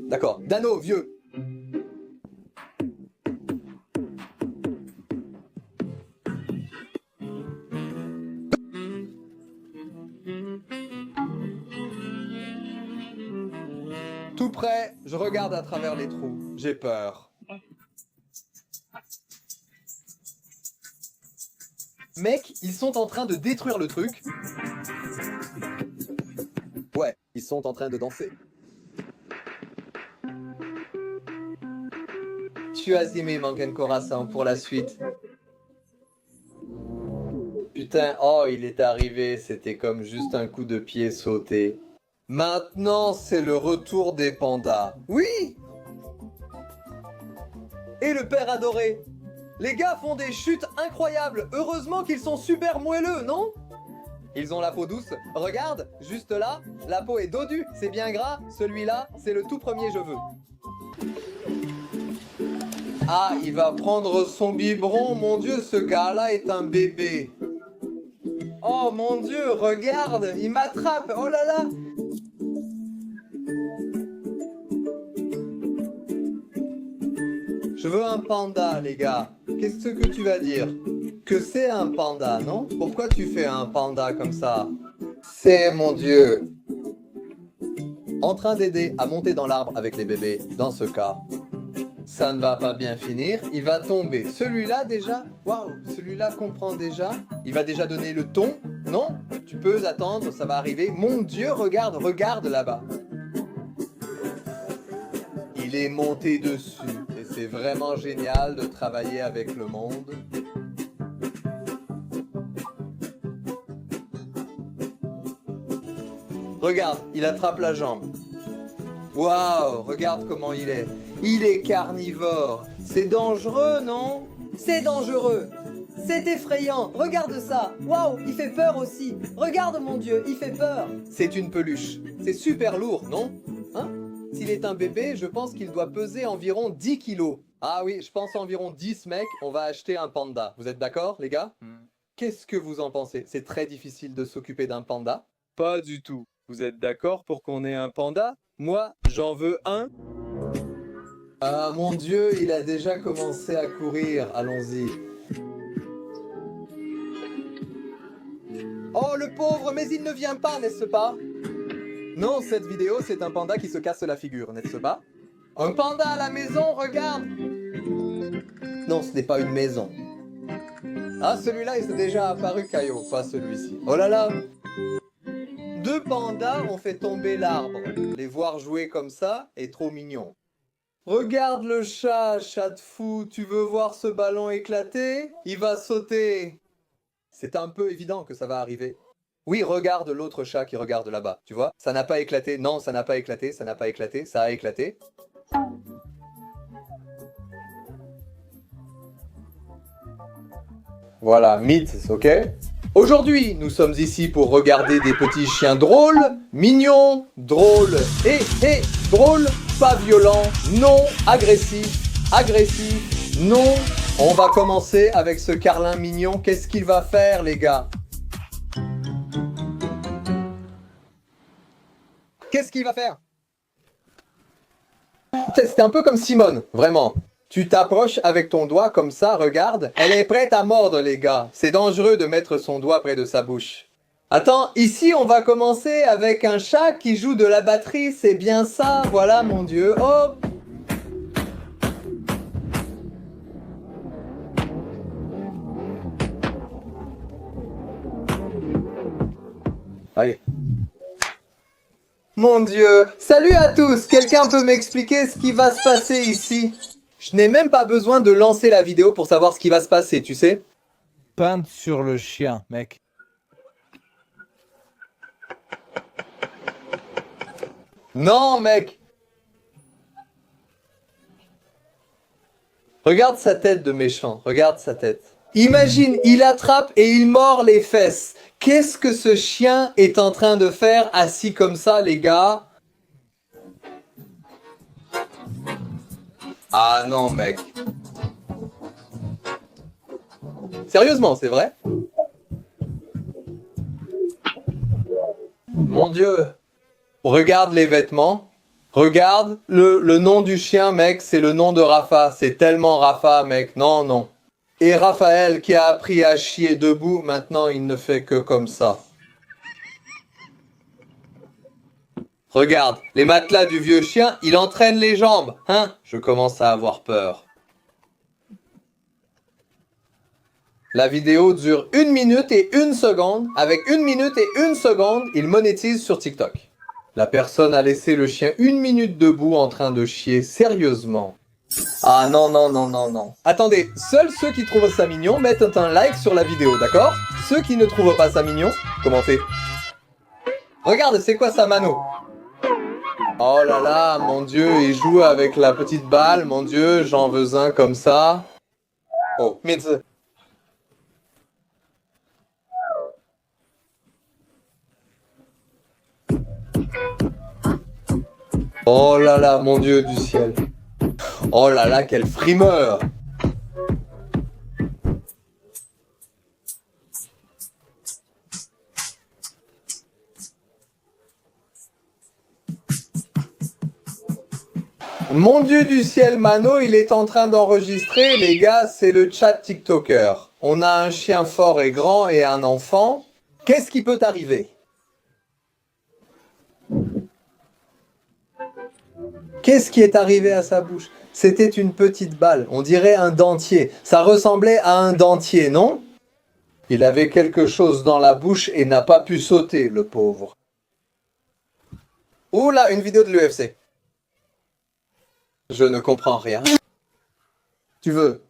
D'accord. Dano, vieux. Tout prêt, je regarde à travers les trous. J'ai peur. Mec, ils sont en train de détruire le truc. Ouais, ils sont en train de danser. Tu as aimé Mangan Corazon pour la suite. Putain, oh, il est arrivé, c'était comme juste un coup de pied sauté. Maintenant, c'est le retour des pandas. Oui! Et le père adoré. Les gars font des chutes incroyables. Heureusement qu'ils sont super moelleux, non? Ils ont la peau douce. Regarde, juste là, la peau est dodue. C'est bien gras. Celui-là, c'est le tout premier je veux. Ah, il va prendre son biberon. Mon Dieu, ce gars-là est un bébé. Oh mon Dieu, regarde, il m'attrape. Oh là là. Je veux un panda, les gars. Qu'est-ce que tu vas dire? Que c'est un panda, non? Pourquoi tu fais un panda comme ça? C'est, mon Dieu, en train d'aider à monter dans l'arbre avec les bébés. Dans ce cas, ça ne va pas bien finir. Il va tomber. Celui-là déjà, waouh, celui-là comprend déjà. Il va déjà donner le ton. Non? Tu peux attendre, ça va arriver. Mon Dieu, regarde, regarde là-bas. Il est monté dessus. Et c'est vraiment génial de travailler avec le monde. Regarde, il attrape la jambe. Waouh, regarde comment il est. Il est carnivore. C'est dangereux, non? C'est dangereux. C'est effrayant. Regarde ça. Waouh, il fait peur aussi. Regarde, mon Dieu, il fait peur. C'est une peluche. C'est super lourd, non? Hein? S'il est un bébé, je pense qu'il doit peser environ 10 kilos. Ah oui, je pense environ 10, mec. On va acheter un panda. Vous êtes d'accord, les gars? Qu'est-ce que vous en pensez? C'est très difficile de s'occuper d'un panda? Pas du tout. Vous êtes d'accord pour qu'on ait un panda? Moi, j'en veux un. Ah mon Dieu, il a déjà commencé à courir. Allons-y. Oh le pauvre, mais il ne vient pas, n'est-ce pas? Non, cette vidéo, c'est un panda qui se casse la figure, n'est-ce pas? Un panda à la maison, regarde! Non, ce n'est pas une maison. Ah, celui-là, il s'est déjà apparu, Caillot, pas celui-ci. Oh là là! 2 pandas ont fait tomber l'arbre. Les voir jouer comme ça est trop mignon. Regarde le chat, chat de fou. Tu veux voir ce ballon éclater? Il va sauter. C'est un peu évident que ça va arriver. Oui, regarde l'autre chat qui regarde là-bas. Tu vois? Ça n'a pas éclaté. Non, ça n'a pas éclaté. Ça n'a pas éclaté. Ça a éclaté. Voilà, mythe, ok? Aujourd'hui, nous sommes ici pour regarder des petits chiens drôles, mignons, drôles et drôles, pas violents, non agressifs, non. On va commencer avec ce carlin mignon. Qu'est-ce qu'il va faire, les gars? Qu'est-ce qu'il va faire? C'est un peu comme Simone, vraiment. Tu t'approches avec ton doigt comme ça, regarde. Elle est prête à mordre, les gars. C'est dangereux de mettre son doigt près de sa bouche. Attends, ici, on va commencer avec un chat qui joue de la batterie. C'est bien ça, voilà, mon Dieu. Hop! Allez. Mon Dieu. Salut à tous. Quelqu'un peut m'expliquer ce qui va se passer ici? Je n'ai même pas besoin de lancer la vidéo pour savoir ce qui va se passer, tu sais? Peinte sur le chien, mec. Non, mec. Regarde sa tête de méchant. Regarde sa tête. Imagine, il attrape et il mord les fesses. Qu'est-ce que ce chien est en train de faire assis comme ça, les gars? Ah non, mec. Sérieusement, c'est vrai? Mon Dieu. Regarde les vêtements. Regarde le nom du chien, mec. C'est le nom de Rafa. C'est tellement Rafa, mec. Non, non. Et Raphaël qui a appris à chier debout, maintenant il ne fait que comme ça. Regarde, les matelas du vieux chien, il entraîne les jambes. Hein? Je commence à avoir peur. La vidéo dure 1 minute et 1 seconde. Avec 1 minute et 1 seconde, il monétise sur TikTok. La personne a laissé le chien 1 minute debout en train de chier sérieusement. Ah non, non, non, non, non. Attendez, seuls ceux qui trouvent ça mignon mettent un like sur la vidéo, d'accord? Ceux qui ne trouvent pas ça mignon, commentez. Regarde, c'est quoi ça, Mano? Oh là là, mon Dieu, il joue avec la petite balle, mon Dieu, j'en veux un comme ça. Oh, Mitz. Oh là là, mon Dieu du ciel. Oh là là, quelle frimeur! Mon Dieu du ciel, Mano, il est en train d'enregistrer. Les gars, c'est le chat TikToker. On a un chien fort et grand et un enfant. Qu'est-ce qui peut arriver? Qu'est-ce qui est arrivé à sa bouche? C'était une petite balle. On dirait un dentier. Ça ressemblait à un dentier, non? Il avait quelque chose dans la bouche et n'a pas pu sauter, le pauvre. Oula, une vidéo de l'UFC. Je ne comprends rien. Tu veux?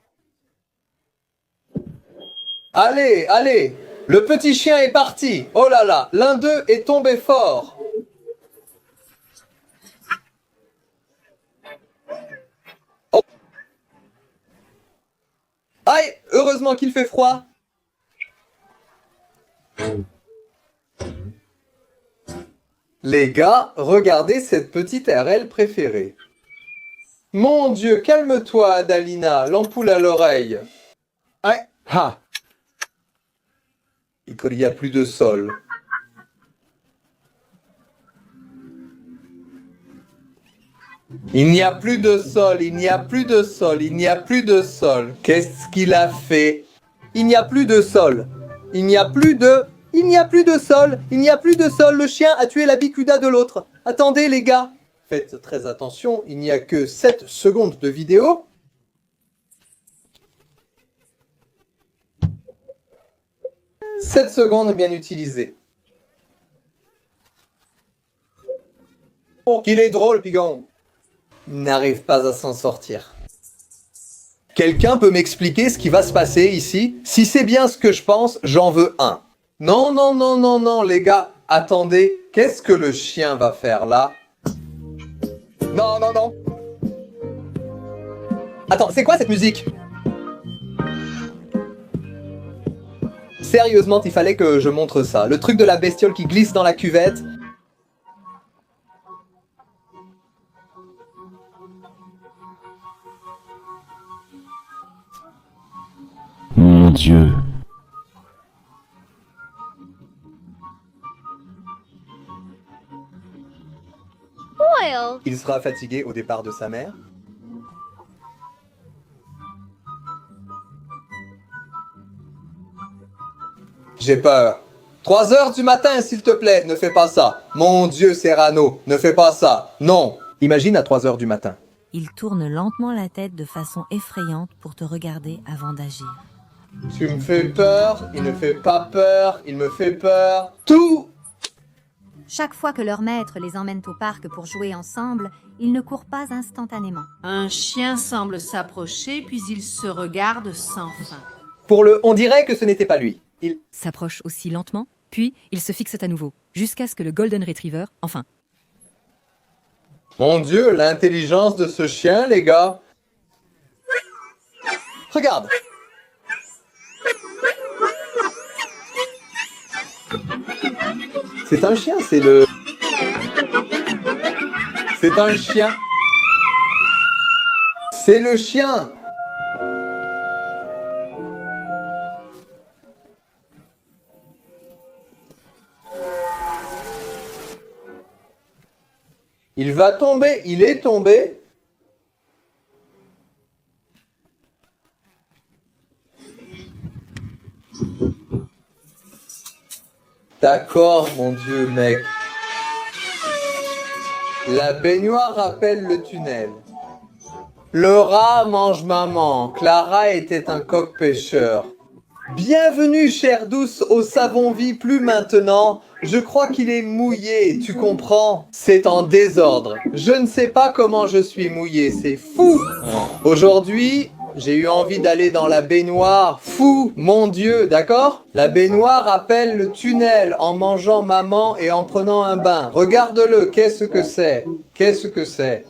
Allez, allez! Le petit chien est parti! Oh là là, l'un d'eux est tombé fort! Oh! Aïe! Heureusement qu'il fait froid! Les gars, regardez cette petite RL préférée. Mon Dieu, calme-toi, Adalina, l'ampoule à l'oreille. Ouais. Ha. Il n'y a plus de sol. Il n'y a plus de sol, il n'y a plus de sol, il n'y a plus de sol. Qu'est-ce qu'il a fait? Il n'y a plus de sol. Il n'y a plus de... Il n'y a plus de sol. Il n'y a plus de sol. Le chien a tué la bicuda de l'autre. Attendez, les gars. Faites très attention, il n'y a que 7 secondes de vidéo. « 7 secondes bien utilisées. Oh, qu'il est drôle, Pigon. Il n'arrive pas à s'en sortir. Quelqu'un peut m'expliquer ce qui va se passer ici? Si c'est bien ce que je pense, j'en veux un. Non, non, non, non, non, les gars, attendez. Qu'est-ce que le chien va faire là? Non, non, non. Attends, c'est quoi cette musique? Sérieusement, il fallait que je montre ça. Le truc de la bestiole qui glisse dans la cuvette. Mon Dieu. Il sera fatigué au départ de sa mère. J'ai peur. 3 heures du matin, s'il te plaît, ne fais pas ça. Mon Dieu, Serrano, ne fais pas ça. Non. Imagine à 3 heures du matin. Il tourne lentement la tête de façon effrayante pour te regarder avant d'agir. Tu me fais peur, il ne fait pas peur, il me fait peur. Tout. Chaque fois que leur maître les emmène au parc pour jouer ensemble, ils ne courent pas instantanément. Un chien semble s'approcher, puis il se regarde sans fin. Pour le on dirait que ce n'était pas lui. Il s'approche aussi lentement, puis il se fixe à nouveau, jusqu'à ce que le Golden Retriever, enfin... Mon Dieu, l'intelligence de ce chien, les gars. Regarde. C'est un chien, c'est le... C'est un chien. C'est le chien. Il va tomber, il est tombé. D'accord, mon Dieu, mec. La baignoire rappelle le tunnel. Le rat mange maman. Clara était un coq pêcheur. Bienvenue, chère douce, au savon-vie plus maintenant. Je crois qu'il est mouillé, tu comprends? C'est en désordre. Je ne sais pas comment je suis mouillé, c'est fou. Aujourd'hui, j'ai eu envie d'aller dans la baignoire. Fou, mon Dieu, d'accord? La baignoire appelle le tunnel en mangeant maman et en prenant un bain. Regarde-le, qu'est-ce que c'est? Qu'est-ce que c'est?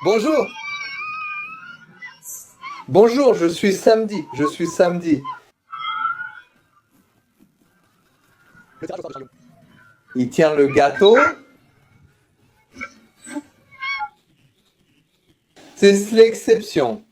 Bonjour. Bonjour, je suis samedi. Je suis samedi. Il tient le gâteau. C'est l'exception.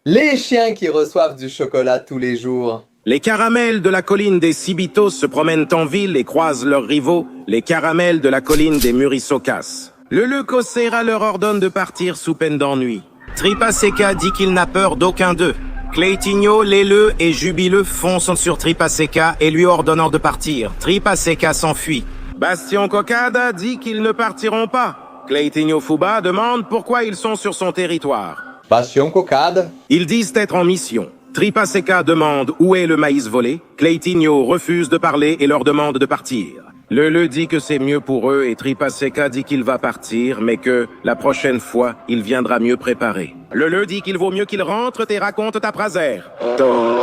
Les chiens qui reçoivent du chocolat tous les jours. Les caramels de la colline des Cibitos se promènent en ville et croisent leurs rivaux, les caramels de la colline des Murissocas. Le Leucocéra leur ordonne de partir sous peine d'ennui. Tripaseca dit qu'il n'a peur d'aucun d'eux. Cleitinho, laileux et jubileux foncent sur Tripaseca et lui ordonnant de partir. Tripaseca s'enfuit. Bastion Cocada dit qu'ils ne partiront pas. Cleitinho Fuba demande pourquoi ils sont sur son territoire. Bastion Cocada. Ils disent être en mission. Tripaseca demande où est le maïs volé. Cleitinho refuse de parler et leur demande de partir. Leu dit que c'est mieux pour eux et Tripaseca dit qu'il va partir, mais que, la prochaine fois, il viendra mieux préparé. Leu dit qu'il vaut mieux qu'il rentre et raconte ta prasère.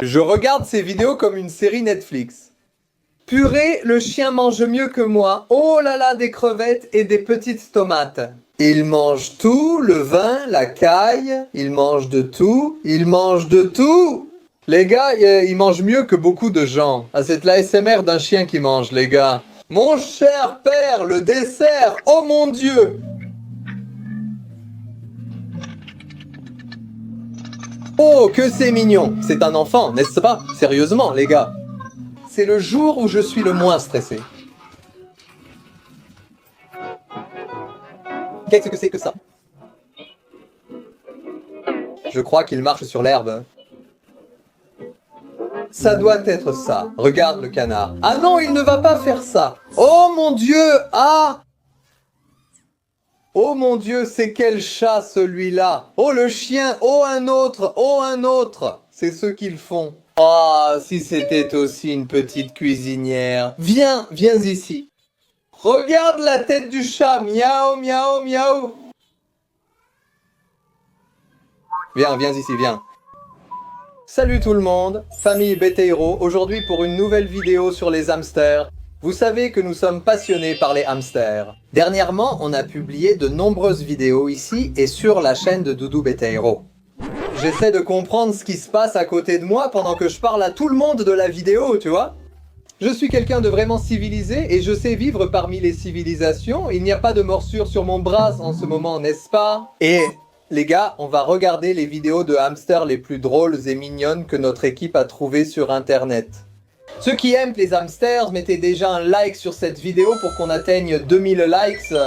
Je regarde ces vidéos comme une série Netflix. Purée, le chien mange mieux que moi. Oh là là, des crevettes et des petites tomates. Il mange tout, le vin, la caille, il mange de tout, il mange de tout. Les gars, il mange mieux que beaucoup de gens. Ah, c'est l'ASMR d'un chien qui mange, les gars. Mon cher père, le dessert, oh mon Dieu! Oh, que c'est mignon! C'est un enfant, n'est-ce pas? Sérieusement, les gars. C'est le jour où je suis le moins stressé. Qu'est-ce que c'est que ça? Je crois qu'il marche sur l'herbe. Ça doit être ça. Regarde le canard. Ah non, il ne va pas faire ça. Oh mon Dieu! Ah! Oh mon Dieu, c'est quel chat celui-là? Oh le chien! Oh un autre! Oh un autre! C'est ce qu'ils font. Oh, si c'était aussi une petite cuisinière. Viens, viens ici. Regarde la tête du chat. Miaou, miaou, miaou. Viens, viens ici, viens. Salut tout le monde, famille Béteiro, aujourd'hui pour une nouvelle vidéo sur les hamsters. Vous savez que nous sommes passionnés par les hamsters. Dernièrement, on a publié de nombreuses vidéos ici et sur la chaîne de Doudou Béteiro. J'essaie de comprendre ce qui se passe à côté de moi pendant que je parle à tout le monde de la vidéo, tu vois. Je suis quelqu'un de vraiment civilisé et je sais vivre parmi les civilisations. Il n'y a pas de morsure sur mon bras en ce moment, n'est-ce pas? Et les gars, on va regarder les vidéos de hamsters les plus drôles et mignonnes que notre équipe a trouvées sur internet. Ceux qui aiment les hamsters, mettez déjà un like sur cette vidéo pour qu'on atteigne 2000 likes.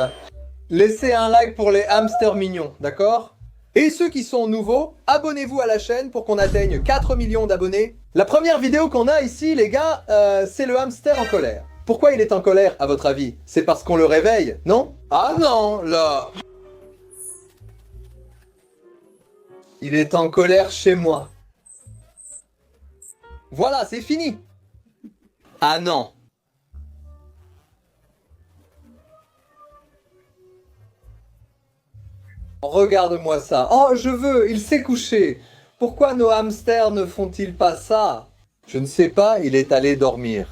Laissez un like pour les hamsters mignons, d'accord? Et ceux qui sont nouveaux, abonnez-vous à la chaîne pour qu'on atteigne 4 millions d'abonnés. La première vidéo qu'on a ici, les gars, c'est le hamster en colère. Pourquoi il est en colère, à votre avis? C'est parce qu'on le réveille, non? Ah non, là! Il est en colère chez moi. Voilà, c'est fini. Ah non. Regarde-moi ça. Oh, je veux, il s'est couché. Pourquoi nos hamsters ne font-ils pas ça? Je ne sais pas, il est allé dormir.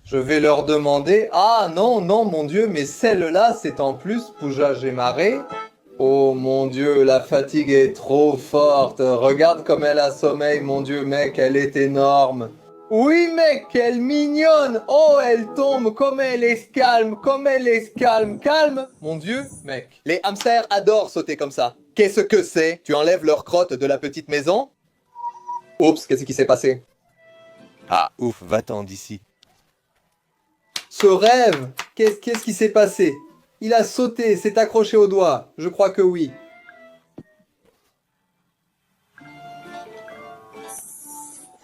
Je vais leur demander... Ah non, non, mon Dieu, mais celle-là, c'est en plus Pouja Gémaré. Oh mon Dieu, la fatigue est trop forte. Regarde comme elle a sommeil, mon Dieu, mec, elle est énorme. Oui, mec, elle mignonne. Oh, elle tombe, comme elle est calme, comme elle est calme. Calme, mon Dieu, mec. Les hamsters adorent sauter comme ça. Qu'est-ce que c'est? Tu enlèves leur crotte de la petite maison? Oups, qu'est-ce qui s'est passé? Ah, ouf, va-t'en d'ici. Ce rêve, qu'est-ce qui s'est passé? Il a sauté, s'est accroché au doigt. Je crois que oui.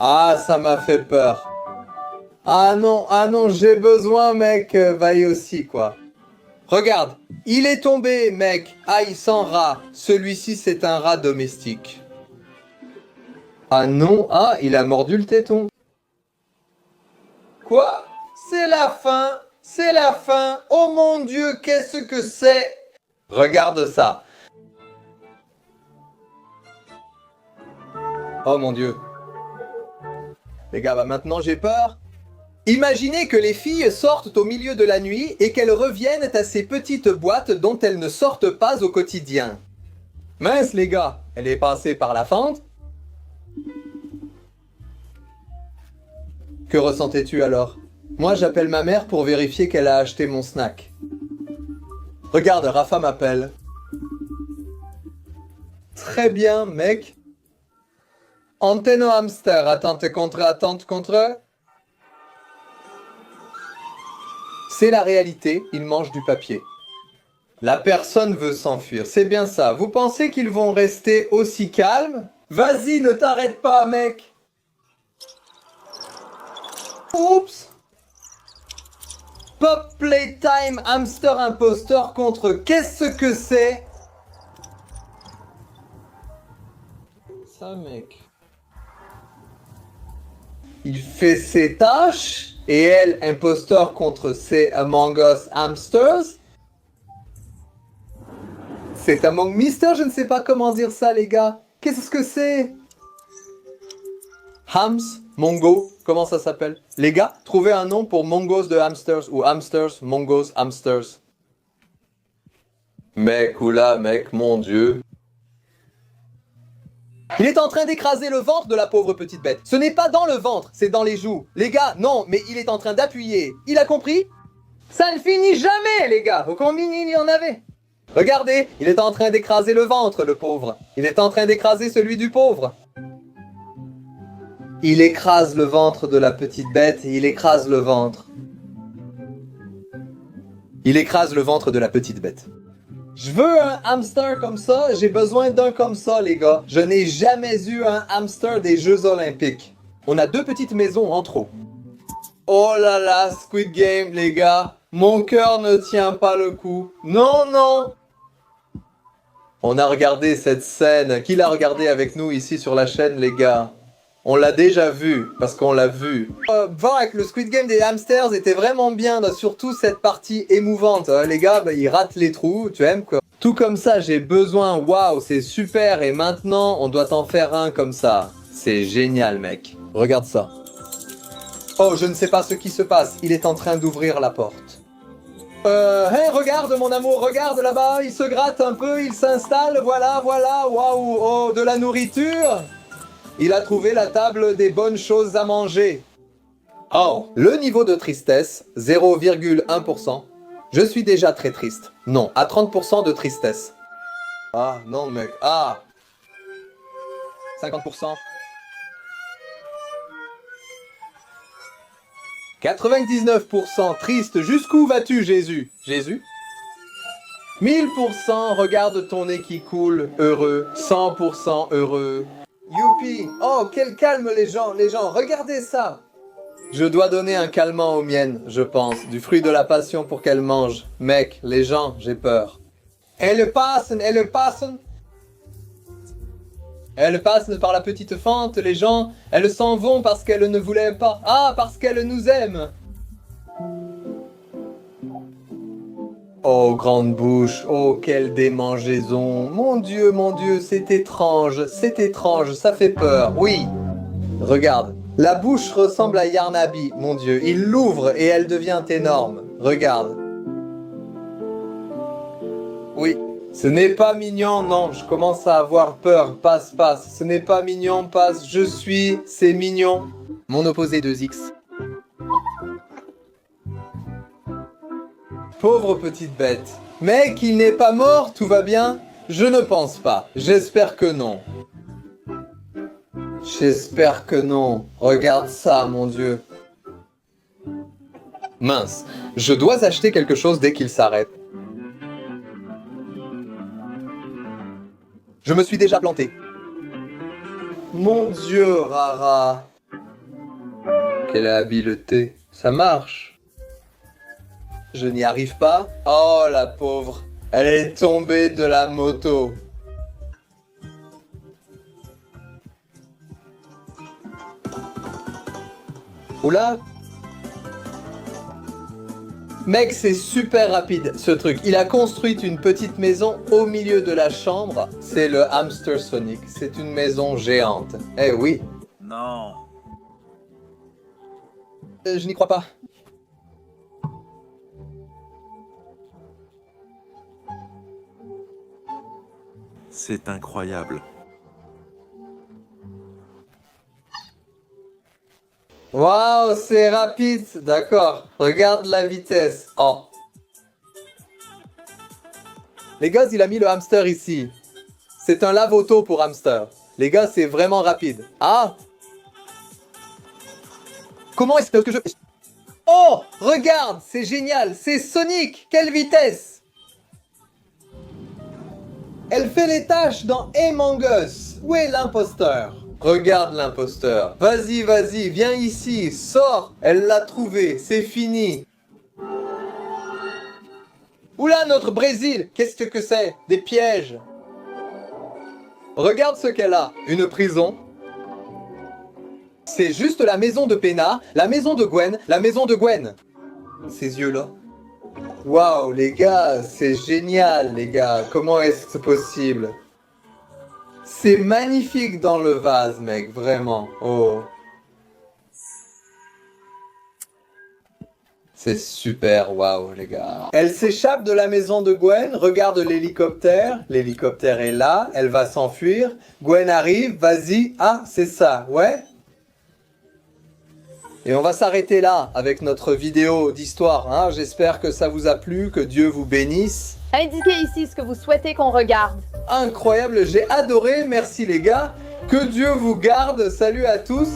Ah, ça m'a fait peur. Ah non, j'ai besoin, mec. Vaille aussi, quoi. Regarde, il est tombé, mec. Ah, il sent rat. Celui-ci, c'est un rat domestique. Ah non, ah, il a mordu le téton. Quoi? C'est la fin. C'est la fin. Oh mon Dieu, qu'est-ce que c'est? Regarde ça. Oh mon Dieu. Les gars, bah maintenant j'ai peur. Imaginez que les filles sortent au milieu de la nuit et qu'elles reviennent à ces petites boîtes dont elles ne sortent pas au quotidien. Mince les gars, elle est passée par la fente. Que ressentais-tu alors? Moi j'appelle ma mère pour vérifier qu'elle a acheté mon snack. Regarde, Rafa m'appelle. Très bien, mec. Antenne hamster, attente contre. C'est la réalité, ils mangent du papier. La personne veut s'enfuir, c'est bien ça. Vous pensez qu'ils vont rester aussi calmes? Vas-y, ne t'arrête pas, mec. Oups. Pop Playtime Hamster Imposteur contre qu'est-ce que c'est? Ça, mec. Il fait ses tâches et elle, imposteur contre ses Among Us Hamsters. C'est Among Mister, je ne sais pas comment dire ça, les gars. Qu'est-ce que c'est? Hams, Mongo, comment ça s'appelle? Les gars, trouvez un nom pour Mongos de hamsters ou hamsters, Mongos, hamsters. Mec, oula, mec, mon Dieu. Il est en train d'écraser le ventre de la pauvre petite bête. Ce n'est pas dans le ventre, c'est dans les joues. Les gars, non, mais il est en train d'appuyer. Il a compris? Ça ne finit jamais, les gars. Combien il y en avait? Regardez, il est en train d'écraser le ventre, le pauvre. Il est en train d'écraser celui du pauvre. Il écrase le ventre de la petite bête et il écrase le ventre. Il écrase le ventre de la petite bête. Je veux un hamster comme ça, j'ai besoin d'un comme ça, les gars. Je n'ai jamais eu un hamster des Jeux Olympiques. On a 2 petites maisons en trop. Oh là là, Squid Game, les gars. Mon cœur ne tient pas le coup. Non, non. On a regardé cette scène. Qui l'a regardé avec nous ici sur la chaîne, les gars? On l'a déjà vu, parce qu'on l'a vu. Voir avec le Squid Game des hamsters était vraiment bien, surtout cette partie émouvante. Les gars, ils ratent les trous, tu aimes quoi? Tout comme ça, j'ai besoin, waouh, c'est super, et maintenant, on doit en faire un comme ça. C'est génial, mec. Regarde ça. Oh, je ne sais pas ce qui se passe, il est en train d'ouvrir la porte. Hey, regarde mon amour, regarde là-bas, il se gratte un peu, il s'installe, voilà, waouh, oh, de la nourriture. Il a trouvé la table des bonnes choses à manger. Oh, le niveau de tristesse, 0,1%. Je suis déjà très triste. Non, à 30% de tristesse. Ah, non mec, ah 50%. 99% triste, jusqu'où vas-tu Jésus? Jésus? 1000% regarde ton nez qui coule, heureux. 100% heureux. Youpi! Oh, quel calme les gens, regardez ça! Je dois donner un calmant aux miennes, je pense, du fruit de la passion pour qu'elles mangent. Mec, les gens, j'ai peur. Elles passent par la petite fente, les gens, elles s'en vont parce qu'elles ne voulaient pas. Ah, parce qu'elles nous aiment! Oh, grande bouche, oh, quelle démangeaison. Mon Dieu, c'est étrange, ça fait peur, oui. Regarde, la bouche ressemble à Yarnabi, mon Dieu. Il l'ouvre et elle devient énorme. Regarde. Oui, ce n'est pas mignon, non, je commence à avoir peur. Passe. Ce n'est pas mignon, passe. Je suis, c'est mignon. Mon opposé 2X. Pauvre petite bête. Mec, il n'est pas mort, tout va bien? Je ne pense pas. J'espère que non. J'espère que non. Regarde ça, mon Dieu. Mince. Je dois acheter quelque chose dès qu'il s'arrête. Je me suis déjà planté. Mon Dieu, Rara. Quelle habileté. Ça marche. Je n'y arrive pas. Oh, la pauvre. Elle est tombée de la moto. Oula. Mec, c'est super rapide, ce truc. Il a construit une petite maison au milieu de la chambre. C'est le Hamster Sonic. C'est une maison géante. Eh oui. Non. Je n'y crois pas. C'est incroyable. Waouh, c'est rapide. D'accord. Regarde la vitesse. Oh. Les gars, il a mis le hamster ici. C'est un lave-auto pour hamster. Les gars, c'est vraiment rapide. Ah! Comment est-ce que je... Oh! Regarde! C'est génial! C'est Sonic! Quelle vitesse! Elle fait les tâches dans Among Us. Où est l'imposteur? Regarde l'imposteur. Vas-y, vas-y, viens ici, sors. Elle l'a trouvé, c'est fini. Oula, notre Brésil! Qu'est-ce que c'est? Des pièges. Regarde ce qu'elle a. Une prison. C'est juste la maison de Pena, la maison de Gwen, la maison de Gwen. Ces yeux-là. Waouh, les gars, c'est génial, les gars. Comment est-ce possible? C'est magnifique dans le vase, mec, vraiment. Oh. C'est super, waouh, les gars. Elle s'échappe de la maison de Gwen, regarde l'hélicoptère. L'hélicoptère est là, elle va s'enfuir. Gwen arrive, vas-y. Ah, c'est ça, ouais. Et on va s'arrêter là avec notre vidéo d'histoire. Hein. J'espère que ça vous a plu, que Dieu vous bénisse. Indiquez ici ce que vous souhaitez qu'on regarde. Incroyable, j'ai adoré, merci les gars. Que Dieu vous garde, salut à tous.